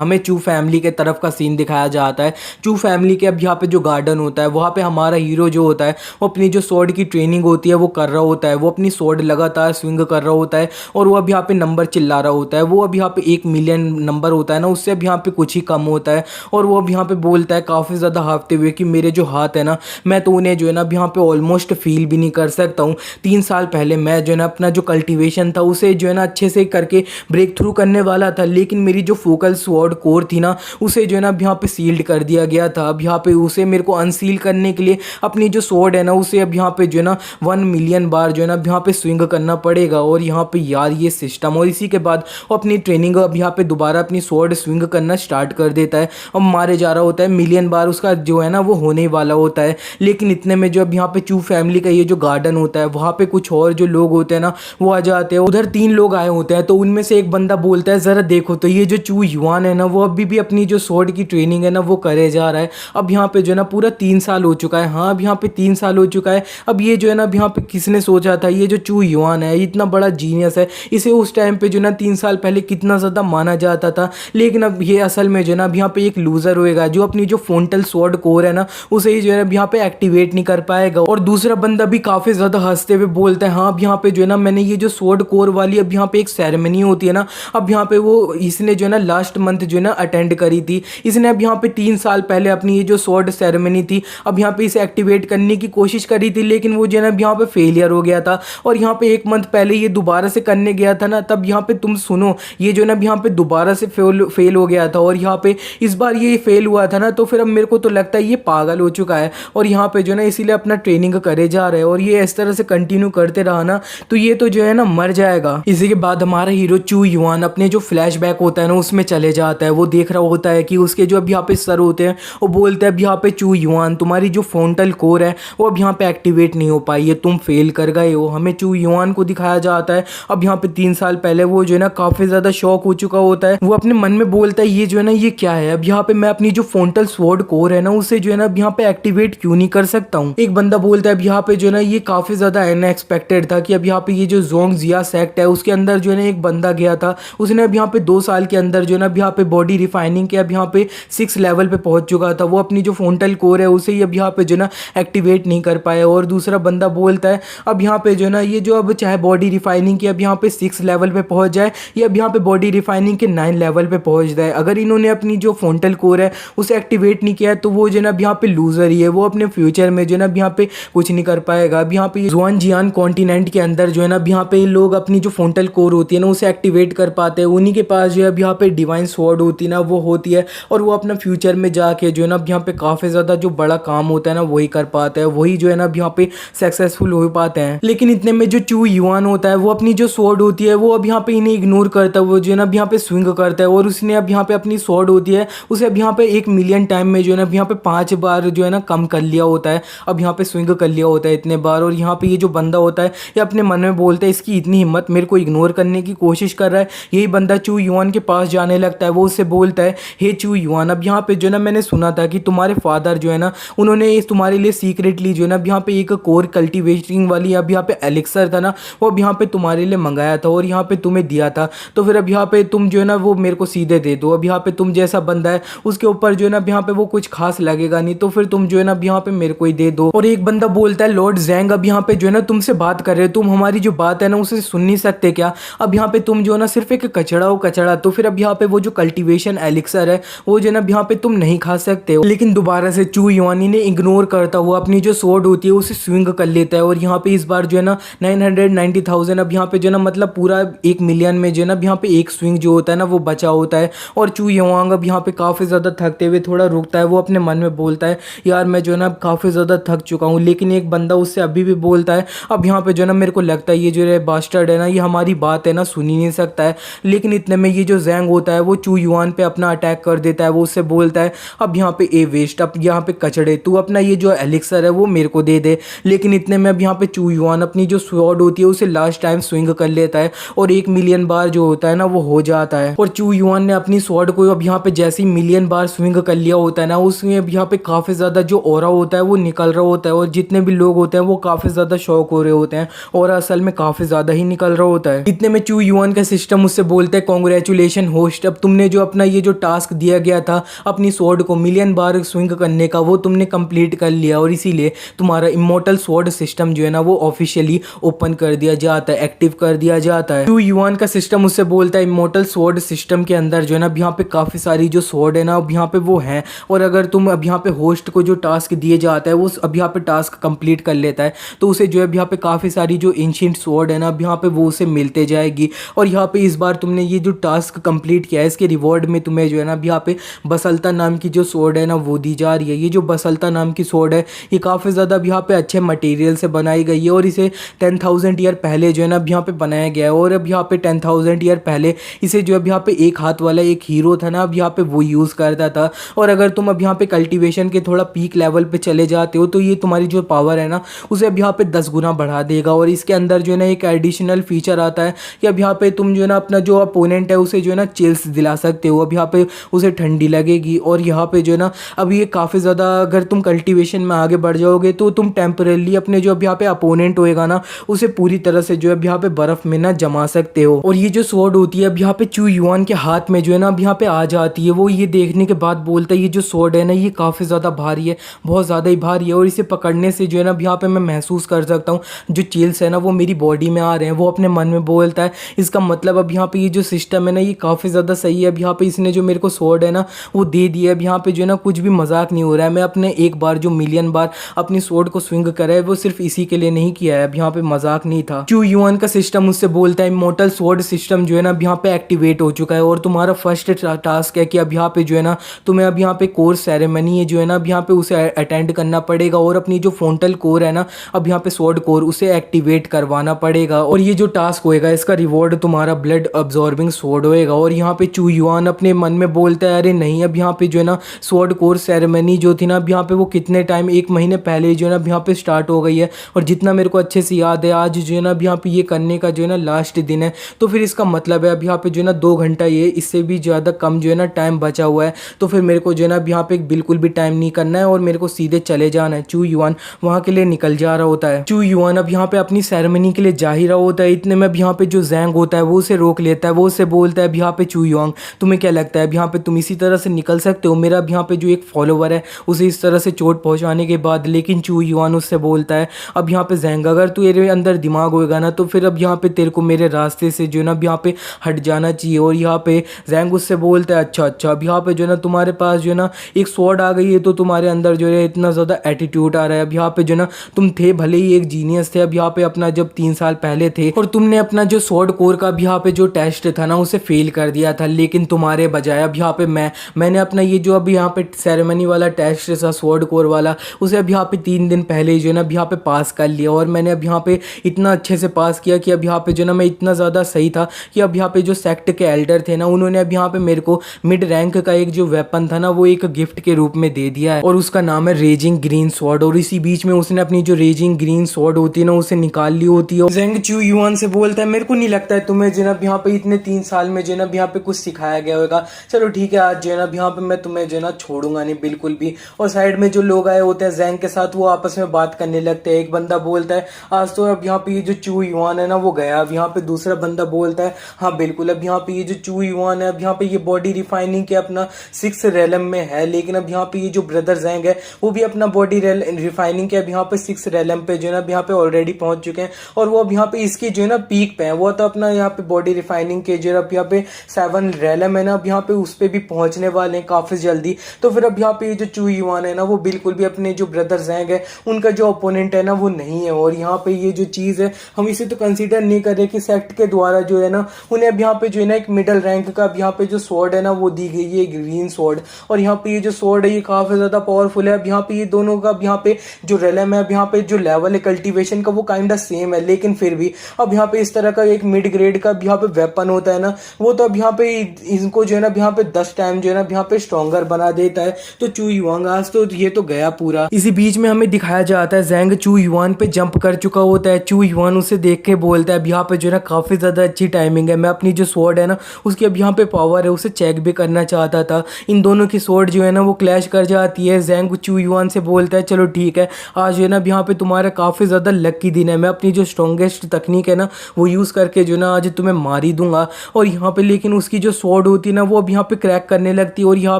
हमें चू फैमिली के तरफ का सीन दिखाया जाता है। चू फैमिली के अब यहाँ पे जो गार्डन होता है वहाँ पे हमारा हीरो जो होता है वो अपनी जो स्वॉर्ड की ट्रेनिंग होती है वो कर रहा होता है। वो अपनी स्वॉर्ड लगातार स्विंग कर रहा होता है और वो अब यहाँ पे नंबर चिल्ला रहा होता है। वो अब यहाँ पे 1 मिलियन नंबर होता है ना, उससे अब यहाँ पे कुछ ही कम होता है। और वो अब यहाँ पे बोलता है काफ़ी ज़्यादा हाफते हुए कि मेरे जो हाथ है ना, मैं तो उन्हें जो है ना अब यहाँ पे ऑलमोस्ट फील भी नहीं कर सकता हूँ। 3 साल पहले मैं जो है ना अपना जो कल्टिवेशन था उसे जो है ना अच्छे से करके ब्रेक थ्रू करने वाला था, लेकिन मेरी जो फोकल स्वॉर्ड कोर थी ना उसे जो है ना अब यहाँ पे सील्ड कर दिया गया था। अब यहाँ पे उसे मेरे को अनसील करने के लिए अपनी जो स्वॉर्ड है ना उसे अब यहाँ पे जो है ना 1 मिलियन बार जो है ना अब यहाँ पे स्विंग करना पड़ेगा। और यहाँ पे यार ये सिस्टम, और इसी के बाद वो अपनी ट्रेनिंग अब यहाँ पे दोबारा अपनी स्वॉर्ड स्विंग करना स्टार्ट कर देता है। अब मारे जा रहा होता है, मिलियन बार उसका जो है ना वो होने वाला होता है। लेकिन इतने में जो अब यहाँ पे चू फैमिली का ये जो गार्डन होता है वहाँ पे कुछ और जो लोग होते हैं ना वो आ जाते हैं। उधर 3 लोग आए होते हैं, तो उनमें से एक बंदा बोलता है ज़रा देखो तो ये जो चू युआन है ना वो अभी भी अपनी जो स्वॉर्ड की ट्रेनिंग है ना वो करे जा रहा है। अब यहाँ पे जो है ना पूरा 3 साल हो चुका है। हाँ, अब यहाँ पे 3 साल हो चुका है। अब ये जो है ना अब यहाँ पे किसने सोचा था ये जो चू युआन है इतना बड़ा जीनियस है, इसे उस टाइम पे जो है ना 3 साल पहले कितना ज़्यादा माना जाता था। लेकिन अब ये असल में जो है ना अब यहाँ पे एक लूज़र होएगा जो अपनी जो फ्रंटल स्वॉर्ड कोर है ना उसे ही जो है अब यहाँ पे एक्टिवेट नहीं कर पाएगा। और दूसरा बंदा भी काफ़ी ज़्यादा हंसते हुए बोलता है हाँ अब यहाँ पे जो है ना मैंने ये जो स्वॉर्ड कोर वाली अब यहाँ पे एक सेरेमनी होती है ना, अब यहाँ पे वो इसने जो है ना लास्ट मंथ जो है ना अटेंड करी थी। इसने अब यहाँ पे 3 साल पहले अपनी ये जो स्वॉर्ड सेरेमनी थी अब यहाँ पे इसे एक्टिवेट करने की कोशिश करी थी, लेकिन वो जो है ना अब यहाँ पे फेलियर हो गया था। और यहाँ पे 1 मंथ पहले ये दोबारा से करने गया था ना, तब यहाँ पे तुम सुनो ये जो है ना अब यहाँ पे दोबारा से फेल हो गया था। और यहाँ पे इस बार ये फेल हुआ था ना, तो फिर अब मेरे को तो लगता है ये पागल हो चुका है और यहाँ पे जो है ना इसीलिए अपना ट्रेनिंग करे जा रहे हैं। और ये इस तरह से कंटिन्यू करते रहा ना तो ये तो जो है ना मर जाएगा। इसी के बाद हमारा हीरो चू युआन अपने जो फ्लैशबैक होता है ना उसमें चले जाता है। वो देख रहा होता है कि उसके जो अब यहाँ पे सर होते हैं वो बोलते हैं अब यहाँ पे चू युआन तुम्हारी जो फ्रंटल कोर है वो अब यहाँ पे एक्टिवेट नहीं हो पाई है, तुम फेल कर गए हो। हमें चू युआन को दिखाया जाता है अब यहाँ पे 3 साल पहले वो जो है ना काफ़ी ज़्यादा शॉक हो चुका होता है। वो अपने मन में बोलता है ये जो है ना ये क्या है, अब यहाँ पे मैं अपनी जो फ्रंटल स्वॉर्ड कोर है ना उसे जो है ना अब यहाँ पे एक्टिवेट क्यों नहीं कर सकता हूँ। एक बंदा बोलता है अब यहाँ पे जो है ना ये काफ़ी ज़्यादा अनएक्सपेक्टेड था कि अब यहाँ पे ये जो जोंग जिया सेक्ट है उसके अंदर जो है ना एक बंदा गया था, उसने अब यहाँ पे 2 साल के अंदर जो है ना अब यहाँ पे बॉडी रिफाइनिंग के अब यहाँ पे 6 लेवल पे पहुंच चुका था। वो अपनी जो फ्रंटल कोर है उसे ही अब यहाँ पे जो है ना एक्टिवेट नहीं कर पाया। और दूसरा बंदा बोलता है अब यहाँ पे जो है ना ये जो अब चाहे बॉडी रिफाइनिंग की अब यहाँ पे 6 लेवल पे पहुंच जाए या अब यहाँ पे बॉडी रिफाइनिंग के 9 लेवल पे पहुंच जाए, अगर इन्होंने अपनी जो फ्रंटल कोर है उसे एक्टिवेट नहीं किया तो वो जो है ना अब यहाँ पे लूजर ही है। वो अपने फ्यूचर में जो है ना अब यहाँ पे कुछ नहीं कर पाएगा। अब यहाँ पे जुआनजियान कॉन्टिनेंट के अंदर जो है ना अब यहाँ पे लोग अपनी जो फ्रंटल कोर होती है ना उसे एक्टिवेट कर पाते हैं। उन्हीं के पास जो है अब यहाँ पे डिवाइन स्वॉर्ड होती है ना वो होती है, और वो अपना फ्यूचर में जाके जो है ना अब यहाँ पे काफ़ी ज़्यादा जो बड़ा काम होता है ना वही कर पाते हैं, वही जो है ना अब यहाँ पे सक्सेसफुल हो पाते हैं। लेकिन इतने में जो चू युआन होता है वो अपनी जो स्वॉर्ड होती है वो अब यहाँ पे इन्हें इग्नोर करता है। वो जो है ना अब यहाँ पे स्विंग करता है और उसने अब यहाँ पे अपनी स्वॉर्ड होती है उसे अब यहाँ पे 1 मिलियन टाइम में जो है ना अब यहाँ पे 5 बार जो है ना कम कर लिया होता है, अब यहाँ पे स्विंग कर लिया होता है इतने बार। और यहाँ पे ये जो बंदा होता है ये अपने मन में बोलता है इसकी इतनी हिम्मत, मेरे को इग्नोर करने की कोशिश कर रहा है। यही बंदा चू युआन के पास जाने लगता है। वो उससे बोलता है हे चू युआन अब यहाँ पे जो है ना मैंने सुना था कि तुम्हारे फादर जो है ना उन्होंने तुम्हारे लिए सीक्रेटली जो है ना अब यहाँ पे एक कोर कल्टिवेटिंग वाली अब यहाँ पे एलिक्सर था ना वो अब यहाँ पे तुम्हारे लिए मंगाया था और यहाँ पे तुम्हें दिया था, तो फिर अब यहाँ पे तुम जो है ना वो मेरे को सीधे दे दो। अब यहाँ पे तुम जैसा बंदा है उसके ऊपर जो है ना अब यहाँ पे वो कुछ खास लगेगा नहीं, तो फिर तुम जो है ना अब यहाँ पे मेरे को ही दे दो। और एक बंदा बोलता है लॉर्ड ज़ैंग अब यहाँ पे जो है ना तुमसे बात कर रहे हो, तुम हमारी जो बात है ना उसे सुन नहीं सकते क्या, अब यहाँ पे तुम जो है ना सिर्फ एक कचड़ा हो कचड़ा, तो फिर अब यहाँ पे वो जो कल्टिवेशन एलिक्सर है वो जो है ना अब यहाँ पे तुम नहीं खा सकते हो। लेकिन दोबारा से चू युआनी ने इग्नोर करता हुआ अपनी जो स्वॉर्ड होती है उसे स्विंग कर लेता है। और यहाँ पे इस बार जो है ना 990,000 अब यहाँ पे जो है ना मतलब पूरा 1 मिलियन में जो है ना अब यहाँ पे एक स्विंग जो होता है ना वो बचा होता है। और चू युआंग अब यहाँ पे काफ़ी ज़्यादा थकते हुए थोड़ा रुकता है। वो अपने मन में बोलता है यार मैं जो है ना काफ़ी ज़्यादा थक चुका हूँ। लेकिन एक बंदा उससे अभी भी बोलता है अब यहाँ पे जो है ना मेरे को लगता है ये जो है बास्टर्ड है ना ये हमारी बात है ना सुन ही नहीं सकता है। लेकिन इतने में ये जो ज़ैंग होता है वो चू युआन पे अपना अटैक कर देता है। वो उससे बोलता है अब यहाँ पे ए वेस्ट, अब यहाँ पे कचड़े, तू अपना ये जो एलिक्सर है वो मेरे को दे दे। लेकिन इतने में अब यहाँ पे चू युआन अपनी जो स्वॉर्ड होती है उसे लास्ट टाइम स्विंग कर लेता है और 1 मिलियन बार जो होता है ना वो हो जाता है। और चू युआन ने अपनी स्वॉर्ड को अब यहाँ पे जैसे ही मिलियन बार स्विंग कर लिया होता है ना उसमें अब यहाँ पे काफ़ी ज़्यादा जो ऑरा होता है वो निकल रहा होता है और जितने भी लोग होते हैं वो काफ़ी ज़्यादा शॉक हो रहे होते हैं और असल में काफ़ी ज़्यादा ही निकल रहा होता है। इतने में चू युआन का सिस्टम उससे बोलता है कांग्रेचुलेशन होस्ट, अब तुमने जो अपना ये जो टास्क दिया गया था अपनी स्वॉर्ड को मिलियन बार स्विंग करने का, वो तुमने कंप्लीट कर लिया और इसीलिए तुम्हारा इमोर्टल स्वॉर्ड सिस्टम जो है ना वो ऑफिशियली ओपन कर दिया जाता है, एक्टिव कर दिया जाता है। 2 युआन का सिस्टम उससे बोलता है इमोर्टल स्वॉर्ड सिस्टम के अंदर जो है ना अब यहाँ पे काफ़ी सारी जो स्वॉर्ड है ना अब यहाँ पे वो है, और अगर तुम अब यहाँ पे होस्ट को जो टास्क दिए जाता है वो अब यहाँ पे टास्क कंप्लीट कर लेता है तो उसे जो है अब यहाँ पे काफ़ी सारी जो एंशिएंट स्वॉर्ड है ना अब यहाँ पे वो उसे मिलते जाएगी। और यहाँ पे इस बार तुमने ये जो टास्क कंप्लीट किया है इसके रिवॉर्ड में तुम्हें जो है ना अब यहाँ पे बसल्ता नाम की जो स्वॉर्ड है ना वो दी जा रही है। ये जो बसल्ता नाम की स्वॉर्ड है ये काफ़ी ज़्यादा अब यहाँ पे अच्छे मटेरियल से बनाई गई है और इसे 10,000 ईयर पहले जो है ना अब यहाँ पे बनाया गया है। और अब यहाँ पे 10,000 ईयर पहले इसे जो अब यहाँ पे एक हाथ वाला एक हीरो था ना अब यहाँ पे वो यूज़ करता था। और अगर तुम अब यहाँ पे कल्टीवेशन के थोड़ा पीक लेवल पे चले जाते हो तो ये तुम्हारी जो पावर है ना उसे अब यहाँ पे 10 गुना बढ़ा देगा। और इसके अंदर जो है ना एक एडिशनल फीचर आता है कि अब यहाँ पे तुम जो है ना अपना जो अपोनेंट है उसे जो है ना चिल्स दिला सकते हो, अब यहाँ पे उसे ठंडी लगेगी। और यहाँ पे जो है ना अब ये काफ़ी ज़्यादा अगर तुम कल्टीवेशन में आगे बढ़ जाओगे तो तुम टेम्परेली अपने जो अब यहाँ पे अपोनेंट होएगा ना उसे पूरी तरह से जो है अब यहाँ पे बर्फ़ में ना जमा सकते हो। और ये जो स्वॉर्ड होती है अब यहाँ पे चू युआन के हाथ में जो है ना अब यहाँ पे आ जाती है, वो ये देखने के बाद बोलता है ये जो स्वॉर्ड है ना ये काफ़ी ज़्यादा भारी है, बहुत ज़्यादा ही भारी है, और इसे पकड़ने से जो है ना अब यहाँ पे मैं महसूस कर सकता हूँ जो चिल्स है ना वो मेरी बॉडी में आ रहे हैं। वो अपने मन में बोलता है इसका मतलब अब यहाँ पे ये जो सिस्टम है ना ये काफ़ी ज़्यादा सही है, अब यहाँ पे इसने जो मेरे को स्वॉर्ड है ना वो दे दिया। अब यहाँ पे जो है ना कुछ भी मजाक नहीं हो रहा है, मैं अपने एक बार जो मिलियन बार अपनी स्वॉर्ड को स्विंग करा है वो सिर्फ इसी के लिए नहीं किया है, अब यहाँ पे मजाक नहीं था। चू युआन का सिस्टम उससे बोलता है इमोर्टल स्वॉर्ड सिस्टम जो है ना अब यहाँ पे एक्टिवेट हो चुका है और तुम्हारा फर्स्ट टास्क है कि अब यहाँ पे जो है ना तुम्हें अब यहाँ पे कोर सेरेमनी है जो है ना अब यहाँ पे उसे अटेंड करना पड़ेगा और अपनी जो फ्रंटल कोर है ना अब यहाँ पे स्वॉर्ड कोर उसे एक्टिवेट करवाना पड़ेगा। और ये जो टास्क होएगा इसका रिवॉर्ड तुम्हारा ब्लड अब्जॉर्बिंग स्वॉर्ड होएगा। और यहाँ पे चू युआन अपने मन में बोलता है अरे नहीं, अब यहाँ पे जो है ना स्वॉर्ड कोर सेरेमनी जो थी ना अब यहाँ पे वो कितने टाइम 1 महीने पहले जो है ना अब यहाँ पे स्टार्ट हो गई है, और जितना मेरे को अच्छे से याद है आज जो है ना अब यहाँ पे ये करने का जो है ना लास्ट दिन है, तो फिर इसका मतलब है अब यहाँ पे जो है ना 2 घंटा ये इससे भी ज़्यादा कम जो है ना टाइम बचा हुआ है, तो फिर मेरे को जो है ना अब यहाँ पे बिल्कुल भी टाइम नहीं करना है और मेरे को सीधे चले जाना है। चू युआन वहाँ के लिए निकल जा रहा होता है। चू युआन अब यहाँ पे अपनी सेरेमनी के लिए जा ही रहा होता है, इतने में अब यहाँ पे जो जैंग होता है वो उसे रोक लेता है। वो उसे बोलता है अब यहाँ पे चू युआन तुम्हें क्या लगता है अब यहाँ पे तुम इसी तरह से निकल सकते हो, मेरा अब यहाँ पे जो एक फॉलोवर है उसे इस तरह से चोट पहुँचाने के बाद। लेकिन चू युआन उससे बोलता है अब यहाँ पे जैंग अगर तू तेरे अंदर दिमाग होएगा ना तो फिर अब यहाँ पे तेरे को मेरे रास्ते से जो है ना अब यहाँ पे हट जाना चाहिए। और यहाँ पे जैंग उससे बोलता है अच्छा अब यहाँ पे जो है ना तुम्हारे पास जो है ना एक स्वॉर्ड आ गई है तो तुम्हारे अंदर जो है इतना ज़्यादा एटीट्यूड आ रहा है। अब यहाँ पे जो है ना तुम थे भले ही एक जीनियस थे अब यहाँ पे अपना जब 3 साल पहले थे और तुमने अपना जो स्वॉर्ड कोर का अब यहाँ पे जो टेस्ट था ना उसे फेल कर दिया था, लेकिन तुम्हारे बजाय अब यहाँ पे मैंने अपना ये जो अब यहाँ पे सेरेमनी वाला टेस्ट था स्वॉर्ड कोर वाला उसे अब यहाँ पे 3 दिन पहले जो है ना अब यहाँ पे पास कर लिया। और मैंने अब यहाँ पे इतना अच्छे से पास किया कि अब यहाँ पे जो ना मैं इतना ज़्यादा सही था कि अब यहाँ पे जो सेक्ट के एल्डर थे ना उन्होंने अब यहाँ पे मेरे को मिड रैंक का एक जो वेपन था ना वो एक गिफ्ट के रूप में दे दिया है और उसका नाम है रेजिंग ग्रीन स्वॉर्ड। और इसी बीच में उसने अपनी जो रेजिंग ग्रीन स्वॉर्ड होती है ना उसे निकाल ली होती है। जेंग चू युआन से बोलता है मेरे को नहीं लगता है तुम्हें जनाब यहाँ पे इतने 3 साल में जनाब यहाँ पे कुछ सिखाया गया होगा, चलो ठीक है आज जनाब यहाँ पे मैं तुम्हें जो ना छोड़ूंगा नहीं बिल्कुल भी। और साइड में जो लोग आए होते हैं जेंग के साथ वो आपस में बात करने लगते हैं। एक बंदा बोलता है आज तो अब यहाँ पे ये जो चू युआन है ना वो गया। अब यहाँ पे दूसरा बंदा बोलता है हाँ बिल्कुल अब यहाँ पे ये जो चू युआन है अब यहाँ पे ये बॉडी रिफाइनिंग के अपना 6 रेलम में है, लेकिन अब यहाँ पे ये जो ब्रदर जेंग है वो भी अपना बॉडी रिफाइनिंग के अब यहाँ पे 6 रेलम पे जो है ना अब यहाँ पे ऑलरेडी पहुंच चुके हैं और वो अब यहाँ पे इसकी जो है ना पीक पे है। वो तो अपना यहाँ पे बॉडी रिफाइनिंग के जो अब यहाँ पे 7 रेलम है ना अब यहाँ पे उस पे भी पहुंचने वाले हैं काफी जल्दी। तो फिर अब यहाँ पे ये जो चू युआन है ना वो बिल्कुल भी अपने जो ब्रदर जेंग है उनका जो ओपोनेंट है ना वो नहीं है। और यहाँ पे ये जो चीज है हम इसे तो कंसीडर नहीं कर रहे कि सेक्ट के द्वारा जो है ना उन्हें अब यहाँ पे जो है ना एक मिडल रैंक का अब यहाँ पे जो स्वॉर्ड है ना वो दी गई है ग्रीन स्वॉर्ड। और यहाँ पे ये जो स्वॉर्ड है ये काफी ज्यादा पावरफुल है। अब यहाँ पे ये दोनों का अब यहाँ पे जो रेलम है अब यहाँ पे जो लेवल है कल्टीवेशन का वो काइंड ऑफ सेम है, लेकिन फिर भी अब यहाँ पे इस तरह का एक मिड ग्रेड का अब यहाँ पे वेपन होता है ना वो तो अब यहाँ पे इनको जो है ना अब यहाँ पे 10 टाइम जो है ना अब यहाँ पे स्ट्रॉन्गर बना देता है। तो चू युआन आज तो ये तो गया पूरा। इसी बीच में हमें दिखाया जाता है जेंग चू युआन पे जंप कर चुका होता है। चू युआन उसे देख के बोलता है अब यहाँ पे जो है ना काफी ज्यादा अच्छी टाइमिंग है, मैं अपनी जो स्वॉर्ड है ना उसकी अब यहाँ पे पावर है उसे चेक भी करना चाहता था। इन दोनों की स्वॉर्ड जो है ना वो क्लैश कर जाती है। जेंग चू युआन से बोलता है चलो ठीक है आज जो है ना अब यहाँ पे तुम्हारा काफी ज्यादा लकी दिन है, मैं अपनी जो स्ट्रॉन्गेस्ट तकनीक है ना वो यूज करके जो ना आज तुम्हें मार ही दूंगा। और यहाँ पे लेकिन उसकी जो स्वॉर्ड होती है ना वो अब यहाँ पे क्रैक करने लगती है और यहाँ